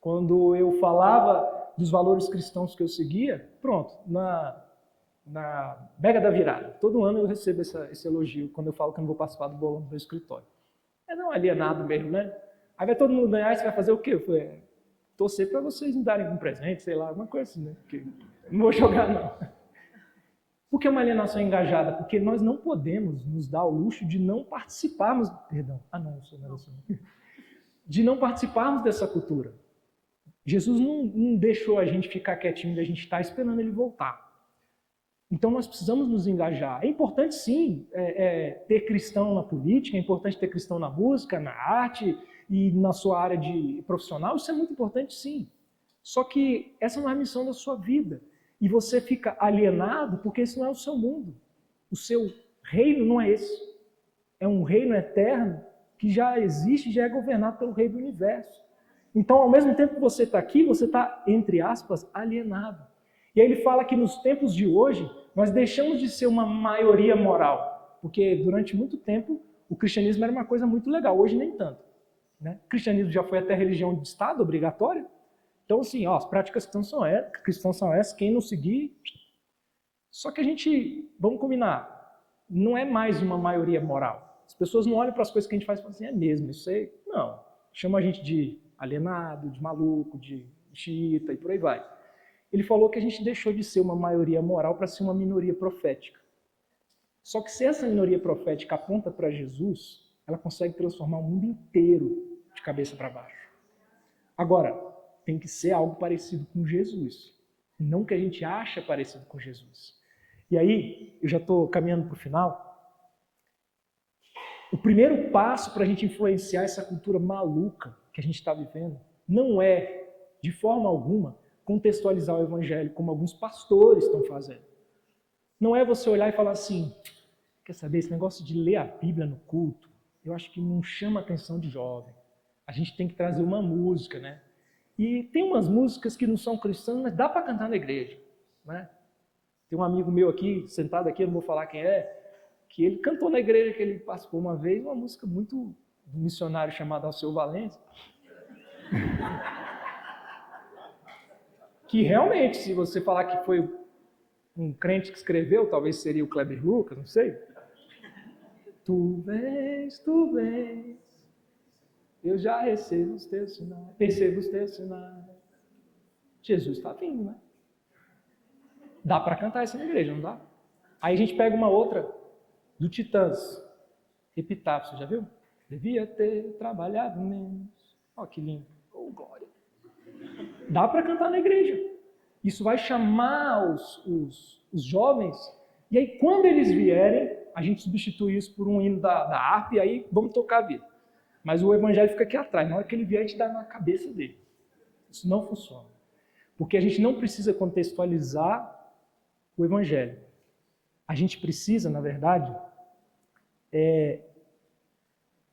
Quando eu falava dos valores cristãos que eu seguia, pronto, na Bega da Virada. Todo ano eu recebo esse elogio quando eu falo que eu não vou participar do bolão do meu escritório. É não alienado mesmo, né? Aí vai todo mundo ganhar e você vai fazer o quê? Eu falei, torcer para vocês me darem um presente, sei lá, alguma coisa assim, né? Porque eu não vou jogar, não. Por que uma alienação engajada? Porque nós não podemos nos dar o luxo de não participarmos, de não participarmos dessa cultura. Jesus não deixou a gente ficar quietinho onde a gente está esperando ele voltar. Então nós precisamos nos engajar. É importante sim ter cristão na política, é importante ter cristão na música, na arte e na sua área de profissional, isso é muito importante sim. Só que essa não é a missão da sua vida. E você fica alienado porque esse não é o seu mundo. O seu reino não é esse. É um reino eterno que já existe, já é governado pelo Rei do Universo. Então, ao mesmo tempo que você está aqui, você está, entre aspas, alienado. E aí ele fala que nos tempos de hoje, nós deixamos de ser uma maioria moral. Porque durante muito tempo, o cristianismo era uma coisa muito legal. Hoje nem tanto. Né? O cristianismo já foi até religião de Estado, obrigatória. Então, assim, as práticas cristãs são essas, quem não seguir... Só que a gente, vamos combinar, não é mais uma maioria moral. As pessoas não olham para as coisas que a gente faz e falam assim, é mesmo, isso aí? Não. Chama a gente de alienado, de maluco, de xiita e por aí vai. Ele falou que a gente deixou de ser uma maioria moral para ser uma minoria profética. Só que se essa minoria profética aponta para Jesus, ela consegue transformar o mundo inteiro de cabeça para baixo. Agora, tem que ser algo parecido com Jesus, não que a gente acha parecido com Jesus. E aí, eu já estou caminhando para o final. O primeiro passo para a gente influenciar essa cultura maluca que a gente está vivendo não é, de forma alguma, contextualizar o evangelho como alguns pastores estão fazendo. Não é você olhar e falar assim, quer saber, esse negócio de ler a Bíblia no culto, eu acho que não chama a atenção de jovem. A gente tem que trazer uma música, né? E tem umas músicas que não são cristãs, mas dá para cantar na igreja, né? Tem um amigo meu aqui, sentado aqui, eu não vou falar quem é, que ele cantou na igreja que ele participou uma vez, uma música muito do missionário chamado Alceu Valença. Que realmente, se você falar que foi um crente que escreveu, talvez seria o Kleber Lucas, não sei. Tu vês, eu já recebo os teus sinais, percebo os teus sinais. Jesus está vindo, né? Dá para cantar isso na igreja, não dá? Aí a gente pega uma outra, do Titãs, Epitáfio, já viu? Devia ter trabalhado menos. Ó, que lindo. Oh, glória. Dá para cantar na igreja. Isso vai chamar os jovens, e aí quando eles vierem, a gente substitui isso por um hino da harpa, e aí vamos tocar a vida. Mas o evangelho fica aqui atrás, na hora que ele vier, a gente dá na cabeça dele. Isso não funciona. Porque a gente não precisa contextualizar o Evangelho. A gente precisa, na verdade,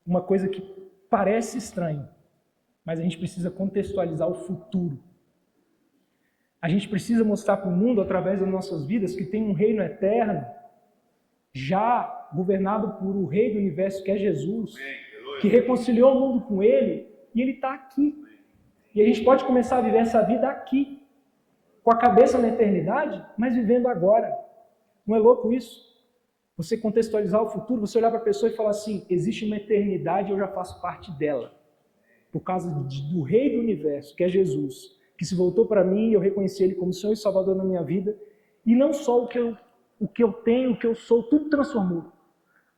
uma coisa que parece estranha, mas a gente precisa contextualizar o futuro. A gente precisa mostrar para o mundo, através das nossas vidas, que tem um reino eterno, já governado por o Rei do Universo, que é Jesus, que reconciliou o mundo com Ele, e Ele está aqui. E a gente pode começar a viver essa vida aqui, com a cabeça na eternidade, mas vivendo agora. Não é louco isso? Você contextualizar o futuro, você olhar para a pessoa e falar assim, existe uma eternidade e eu já faço parte dela. Por causa do Rei do Universo, que é Jesus, que se voltou para mim e eu reconheci Ele como Senhor e Salvador na minha vida. E não só o que eu tenho, o que eu sou, tudo transformou.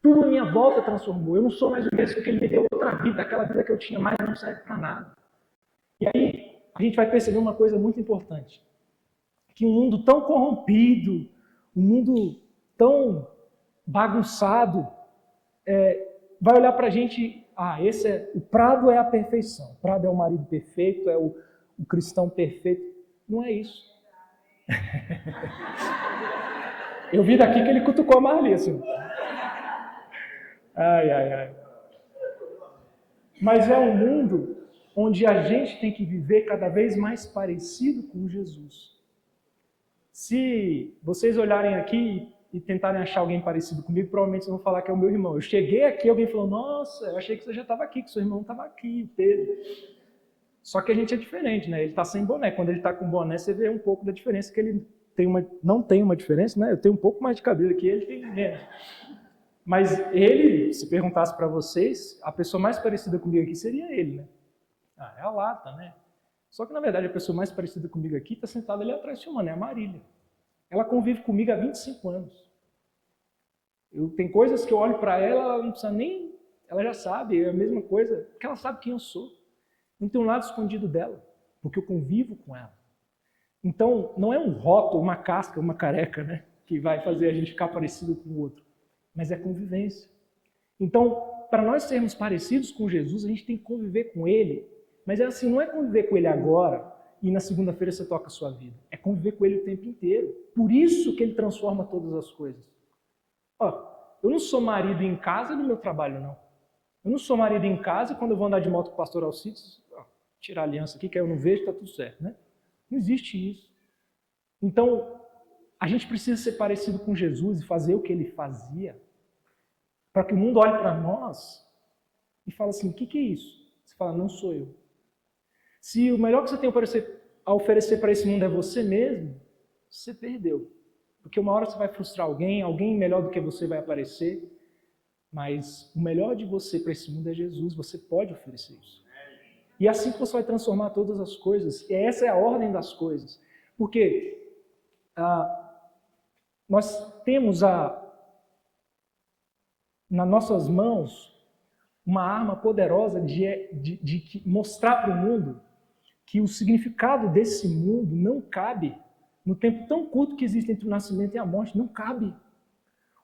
Tudo à minha volta transformou. Eu não sou mais o mesmo, porque Ele me deu outra vida. Aquela vida que eu tinha mais não serve para nada. E aí a gente vai perceber uma coisa muito importante. Que um mundo tão corrompido, um mundo tão bagunçado, vai olhar para a gente, o Prado é a perfeição, o Prado é o marido perfeito, é o cristão perfeito. Não é isso. Eu vi daqui que ele cutucou a Marli, assim. Ai. Mas é um mundo onde a gente tem que viver cada vez mais parecido com Jesus. Se vocês olharem aqui e tentarem achar alguém parecido comigo, provavelmente vocês vão falar que é o meu irmão. Eu cheguei aqui, alguém falou, nossa, eu achei que você já estava aqui, que seu irmão estava aqui, Pedro. Só que a gente é diferente, né? Ele está sem boné. Quando ele está com boné, você vê um pouco da diferença, que ele não tem uma diferença, né? Eu tenho um pouco mais de cabelo que ele tem menos. Mas ele, se perguntasse para vocês, a pessoa mais parecida comigo aqui seria ele, né? É a Lata, né? Só que, na verdade, a pessoa mais parecida comigo aqui está sentada ali atrás de uma, né? A Marília. Ela convive comigo há 25 anos. Tem coisas que eu olho para ela, ela não precisa nem... Ela já sabe, é a mesma coisa, porque ela sabe quem eu sou. Não tem um lado escondido dela, porque eu convivo com ela. Então, não é um rótulo, uma casca, uma careca, né? Que vai fazer a gente ficar parecido com o outro. Mas é convivência. Então, para nós sermos parecidos com Jesus, a gente tem que conviver com Ele. Mas é assim, não é conviver com Ele agora e na segunda-feira você toca a sua vida. É conviver com Ele o tempo inteiro. Por isso que Ele transforma todas as coisas. Eu não sou marido em casa no meu trabalho, não. Eu não sou marido em casa quando eu vou andar de moto com o pastor Alcides, tirar a aliança aqui, que aí eu não vejo, está tudo certo, né? Não existe isso. Então, a gente precisa ser parecido com Jesus e fazer o que Ele fazia, para que o mundo olhe para nós e fale assim, o que é isso? Você fala, não sou eu. Se o melhor que você tem a oferecer para esse mundo é você mesmo, você perdeu. Porque uma hora você vai frustrar alguém melhor do que você vai aparecer, mas o melhor de você para esse mundo é Jesus, você pode oferecer isso. E é assim que você vai transformar todas as coisas, e essa é a ordem das coisas. Porque nós temos nas nossas mãos uma arma poderosa de mostrar para o mundo que o significado desse mundo não cabe no tempo tão curto que existe entre o nascimento e a morte, não cabe.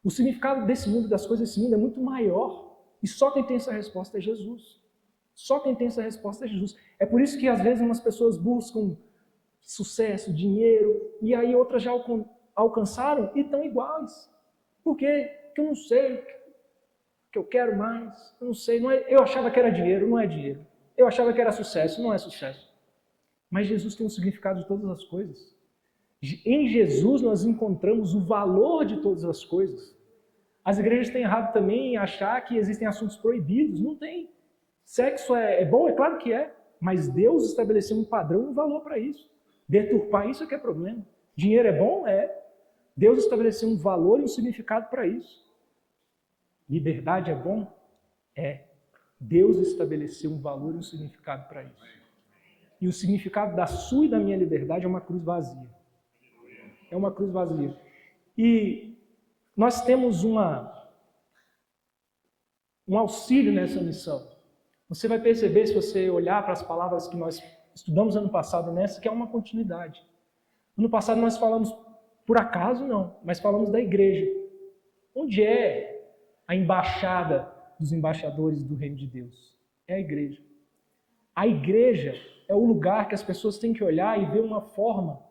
O significado desse mundo, das coisas desse mundo é muito maior. E só quem tem essa resposta é Jesus. Só quem tem essa resposta é Jesus. É por isso que às vezes umas pessoas buscam sucesso, dinheiro, e aí outras já alcançaram e estão iguais. Por quê? Porque eu não sei o que eu quero mais, eu não sei. Eu achava que era dinheiro, não é dinheiro. Eu achava que era sucesso, não é sucesso. Mas Jesus tem um significado de todas as coisas. Em Jesus nós encontramos o valor de todas as coisas. As igrejas têm errado também em achar que existem assuntos proibidos. Não tem. Sexo é bom? É claro que é. Mas Deus estabeleceu um padrão e um valor para isso. Deturpar isso é que é problema. Dinheiro é bom? É. Deus estabeleceu um valor e um significado para isso. Liberdade é bom? É. Deus estabeleceu um valor e um significado para isso. E o significado da sua e da minha liberdade é uma cruz vazia. É uma cruz vazia. E nós temos um auxílio nessa missão. Você vai perceber, se você olhar para as palavras que nós estudamos ano passado nessa, que é uma continuidade. Ano passado nós falamos, por acaso não, mas falamos da igreja. Onde é a embaixada dos embaixadores do reino de Deus? É a igreja. A igreja é o lugar que as pessoas têm que olhar e ver uma forma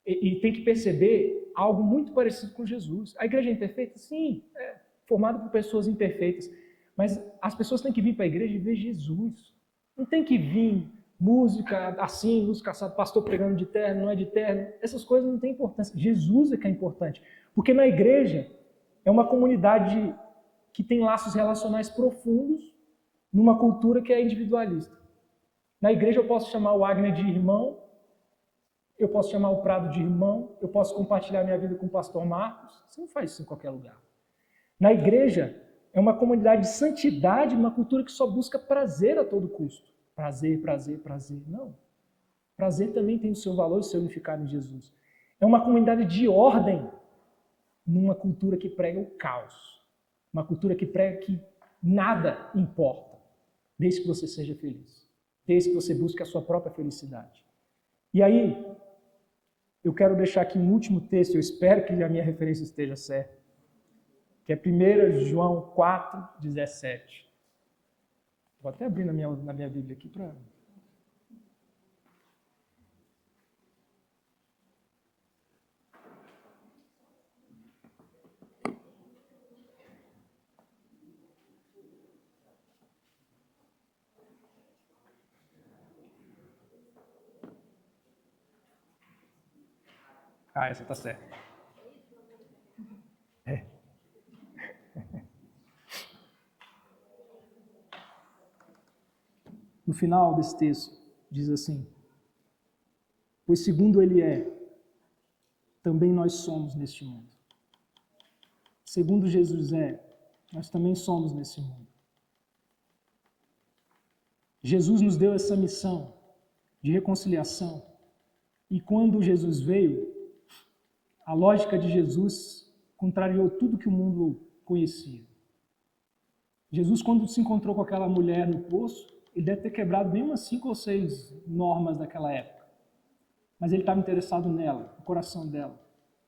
e tem que perceber algo muito parecido com Jesus. A igreja é imperfeita? Sim, é formada por pessoas imperfeitas. Mas as pessoas têm que vir para a igreja e ver Jesus. Não tem que vir música assim, música assada, pastor pregando de terno, não é de terno. Essas coisas não têm importância. Jesus é que é importante. Porque na igreja é uma comunidade que tem laços relacionais profundos numa cultura que é individualista. Na igreja eu posso chamar o Wagner de irmão, eu posso chamar o Prado de irmão, eu posso compartilhar minha vida com o pastor Marcos. Você não faz isso em qualquer lugar. Na igreja é uma comunidade de santidade, uma cultura que só busca prazer a todo custo. Prazer, prazer, prazer. Não. Prazer também tem o seu valor e o seu significado em Jesus. É uma comunidade de ordem numa cultura que prega o caos. Uma cultura que prega que nada importa, desde que você seja feliz. Desde que você busque a sua própria felicidade. E aí, eu quero deixar aqui um último texto, eu espero que a minha referência esteja certa, que é 1 João 4, 17. Vou até abrir na minha Bíblia aqui para... Ah, essa tá certa. É. No final desse texto, diz assim: pois segundo ele é, também nós somos neste mundo. Segundo Jesus é, nós também somos nesse mundo. Jesus nos deu essa missão de reconciliação. E quando Jesus veio, a lógica de Jesus contrariou tudo que o mundo conhecia. Jesus, quando se encontrou com aquela mulher no poço, ele deve ter quebrado bem umas 5 ou 6 normas daquela época. Mas ele estava interessado nela, no coração dela.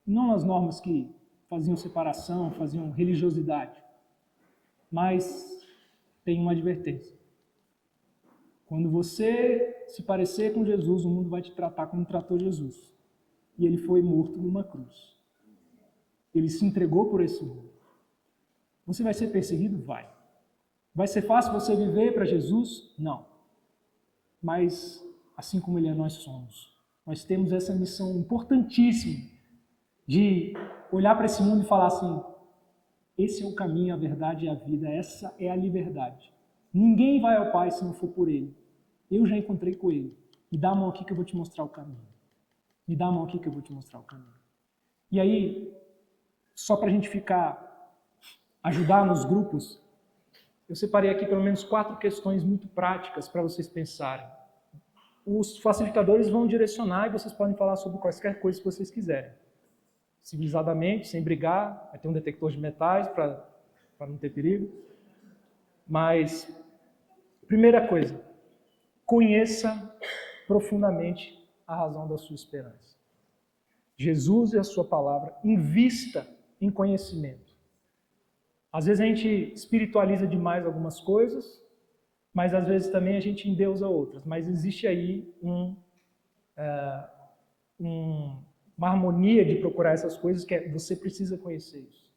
Não nas normas que faziam separação, faziam religiosidade. Mas tem uma advertência. Quando você se parecer com Jesus, o mundo vai te tratar como tratou Jesus. E ele foi morto numa cruz. Ele se entregou por esse mundo. Você vai ser perseguido? Vai. Vai ser fácil você viver para Jesus? Não. Mas, assim como ele é, nós somos. Nós temos essa missão importantíssima de olhar para esse mundo e falar assim: esse é o caminho, a verdade e a vida, essa é a liberdade. Ninguém vai ao Pai se não for por ele. Eu já encontrei com ele. Me dá a mão aqui que eu vou te mostrar o caminho. Me dá a mão aqui que eu vou te mostrar o caminho. E aí, só para a gente ajudar nos grupos, eu separei aqui pelo menos 4 questões muito práticas para vocês pensarem. Os facilitadores vão direcionar e vocês podem falar sobre quaisquer coisas que vocês quiserem. Civilizadamente, sem brigar, vai ter um detector de metais para não ter perigo. Mas, primeira coisa, conheça profundamente a razão da sua esperança. Jesus e a sua palavra, invista em conhecimento. Às vezes a gente espiritualiza demais algumas coisas, mas às vezes também a gente endeusa outras. Mas existe aí uma harmonia de procurar essas coisas que você precisa conhecer isso.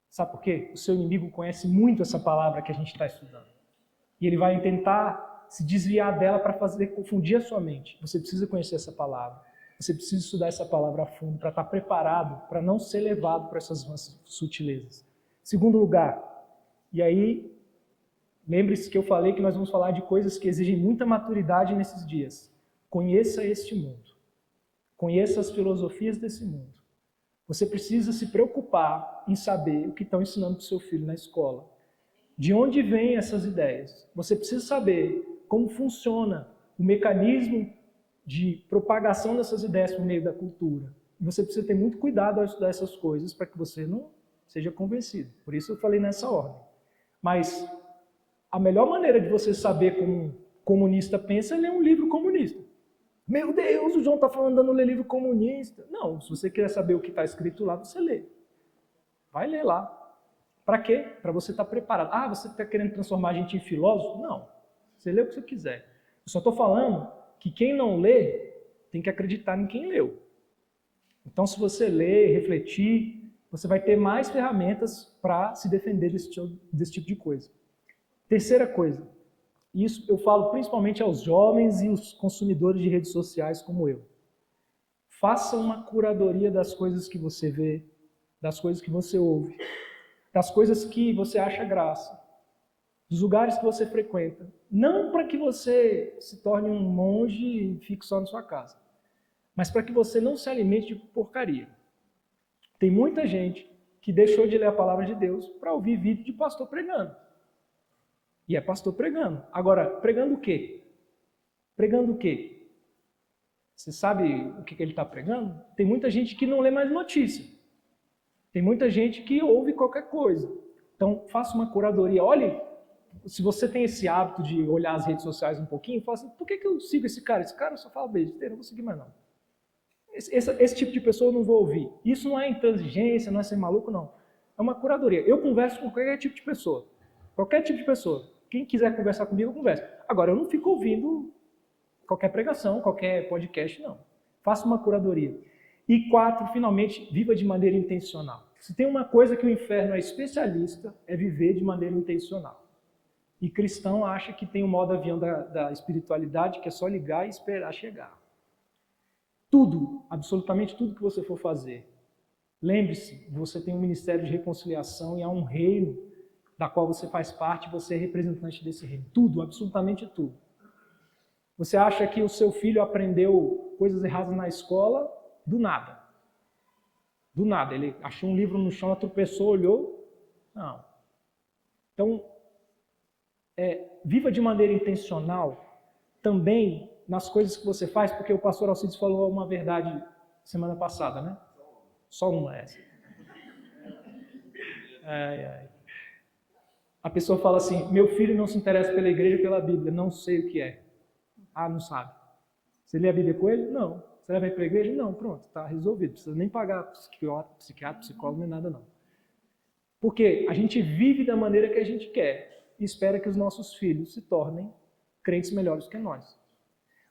Sabe por quê? O seu inimigo conhece muito essa palavra que a gente está estudando. E ele vai tentar se desviar dela para fazer confundir a sua mente. Você precisa conhecer essa palavra. Você precisa estudar essa palavra a fundo para estar preparado para não ser levado por essas sutilezas. Segundo lugar, e aí, lembre-se que eu falei que nós vamos falar de coisas que exigem muita maturidade nesses dias. Conheça este mundo. Conheça as filosofias desse mundo. Você precisa se preocupar em saber o que estão ensinando para o seu filho na escola. De onde vêm essas ideias? Você precisa saber como funciona o mecanismo de propagação dessas ideias por meio da cultura. E você precisa ter muito cuidado ao estudar essas coisas para que você não seja convencido. Por isso eu falei nessa ordem. Mas a melhor maneira de você saber como um comunista pensa é ler um livro comunista. Meu Deus, o João está falando ler livro comunista. Não, se você quer saber o que está escrito lá, você lê. Vai ler lá. Para quê? Para você estar preparado. Ah, você está querendo transformar a gente em filósofo? Não. Você lê o que você quiser. Eu só estou falando que quem não lê tem que acreditar em quem leu. Então, se você ler, refletir, você vai ter mais ferramentas para se defender desse tipo de coisa. Terceira coisa, isso eu falo principalmente aos jovens e os consumidores de redes sociais como eu. Faça uma curadoria das coisas que você vê, das coisas que você ouve, das coisas que você acha graça, dos lugares que você frequenta. Não para que você se torne um monge e fique só na sua casa, mas para que você não se alimente de porcaria. Tem muita gente que deixou de ler a palavra de Deus para ouvir vídeo de pastor pregando. E é pastor pregando. Agora, pregando o quê? Pregando o quê? Você sabe o que ele está pregando? Tem muita gente que não lê mais notícia. Tem muita gente que ouve qualquer coisa. Então, faça uma curadoria. Olhe, se você tem esse hábito de olhar as redes sociais um pouquinho, fala assim, por que eu sigo esse cara? Esse cara só fala besteira, eu não vou seguir mais não. Esse tipo de pessoa eu não vou ouvir. Isso não é intransigência, não é ser maluco, não. É uma curadoria. Eu converso com qualquer tipo de pessoa. Qualquer tipo de pessoa. Quem quiser conversar comigo, eu converso. Agora, eu não fico ouvindo qualquer pregação, qualquer podcast, não. Faça uma curadoria. E 4, finalmente, viva de maneira intencional. Se tem uma coisa que o inferno é especialista, é viver de maneira intencional. E cristão acha que tem o modo avião da espiritualidade, que é só ligar e esperar chegar. Tudo, absolutamente tudo que você for fazer. Lembre-se, você tem um ministério de reconciliação e há um reino da qual você faz parte, você é representante desse reino. Tudo, absolutamente tudo. Você acha que o seu filho aprendeu coisas erradas na escola? Do nada. Do nada. Ele achou um livro no chão, tropeçou, olhou. Não. Então, viva de maneira intencional também nas coisas que você faz, porque o pastor Alcides falou uma verdade semana passada, né? Só uma essa. A pessoa fala assim, meu filho não se interessa pela igreja e pela Bíblia, não sei o que é. Ah, não sabe. Você lê a Bíblia com ele? Não. Você leva ele para a igreja? Não, pronto, está resolvido. Não precisa nem pagar psiquiatra, psicólogo, nem nada não. Porque a gente vive da maneira que a gente quer e espera que os nossos filhos se tornem crentes melhores que nós.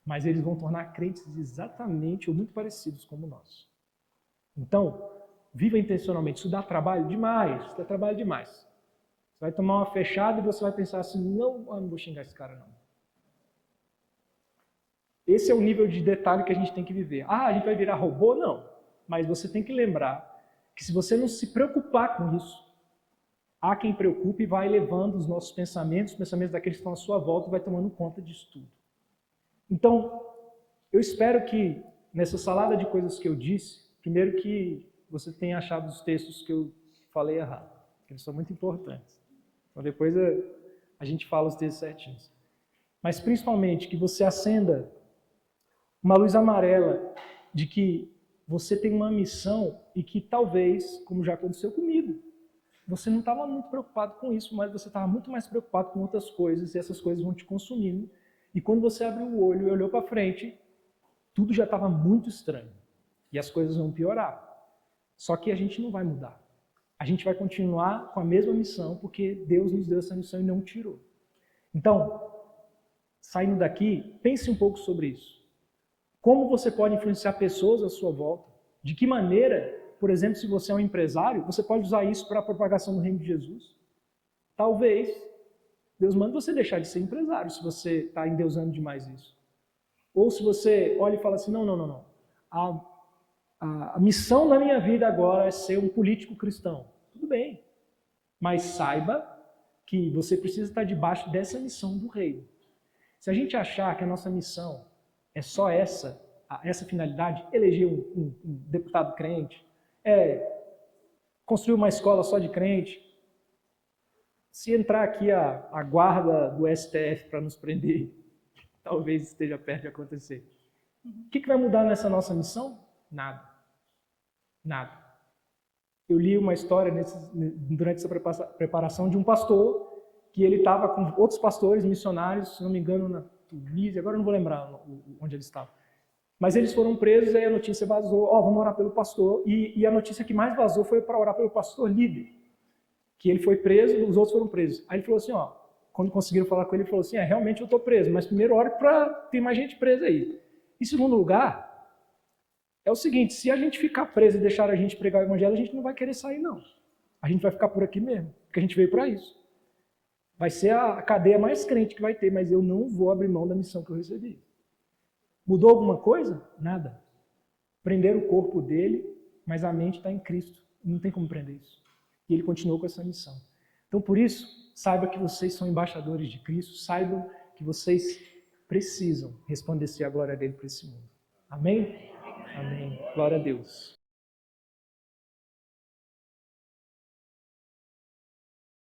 Mas eles vão tornar crentes exatamente ou muito parecidos como nós. Então, viva intencionalmente. Isso dá trabalho demais, isso dá trabalho demais. Você vai tomar uma fechada e você vai pensar assim, não vou xingar esse cara não. Esse é o nível de detalhe que a gente tem que viver. Ah, a gente vai virar robô? Não. Mas você tem que lembrar que se você não se preocupar com isso, há quem preocupe e vai levando os nossos pensamentos, os pensamentos daqueles que estão à sua volta e vai tomando conta disso tudo. Então, eu espero que nessa salada de coisas que eu disse, primeiro que você tenha achado os textos que eu falei errado, que eles são muito importantes. Então depois a gente fala os textos certinhos. Mas principalmente que você acenda uma luz amarela de que você tem uma missão e que talvez, como já aconteceu comigo, você não estava muito preocupado com isso, mas você estava muito mais preocupado com outras coisas e essas coisas vão te consumindo. E quando você abriu o olho e olhou para frente, tudo já estava muito estranho. E as coisas vão piorar. Só que a gente não vai mudar. A gente vai continuar com a mesma missão, porque Deus nos deu essa missão e não tirou. Então, saindo daqui, pense um pouco sobre isso. Como você pode influenciar pessoas à sua volta? De que maneira, por exemplo, se você é um empresário, você pode usar isso para a propagação do reino de Jesus? Talvez Deus manda você deixar de ser empresário se você está endeusando demais isso. Ou se você olha e fala assim, não. A missão da minha vida agora é ser um político cristão. Tudo bem. Mas saiba que você precisa estar debaixo dessa missão do reino. Se a gente achar que a nossa missão é só essa finalidade, eleger um deputado crente, construir uma escola só de crente, se entrar aqui a guarda do STF para nos prender, talvez esteja perto de acontecer. O que vai mudar nessa nossa missão? Nada. Nada. Eu li uma história durante essa preparação de um pastor que ele estava com outros pastores missionários, se não me engano, na Tunísia, agora eu não vou lembrar onde eles estavam. Mas eles foram presos, aí a notícia vazou, vamos orar pelo pastor, e a notícia que mais vazou foi para orar pelo pastor líder, que ele foi preso e os outros foram presos. Aí ele falou assim, quando conseguiram falar com ele, ele falou assim, realmente eu estou preso, mas primeiro ore para ter mais gente presa aí. Em segundo lugar, é o seguinte, se a gente ficar preso e deixar a gente pregar o evangelho, a gente não vai querer sair, não. A gente vai ficar por aqui mesmo, porque a gente veio para isso. Vai ser a cadeia mais crente que vai ter, mas eu não vou abrir mão da missão que eu recebi. Mudou alguma coisa? Nada. Prenderam o corpo dele, mas a mente está em Cristo. Não tem como prender isso. E ele continuou com essa missão. Então, por isso, saiba que vocês são embaixadores de Cristo, saibam que vocês precisam resplandecer a glória dele para esse mundo. Amém? Amém. Glória a Deus.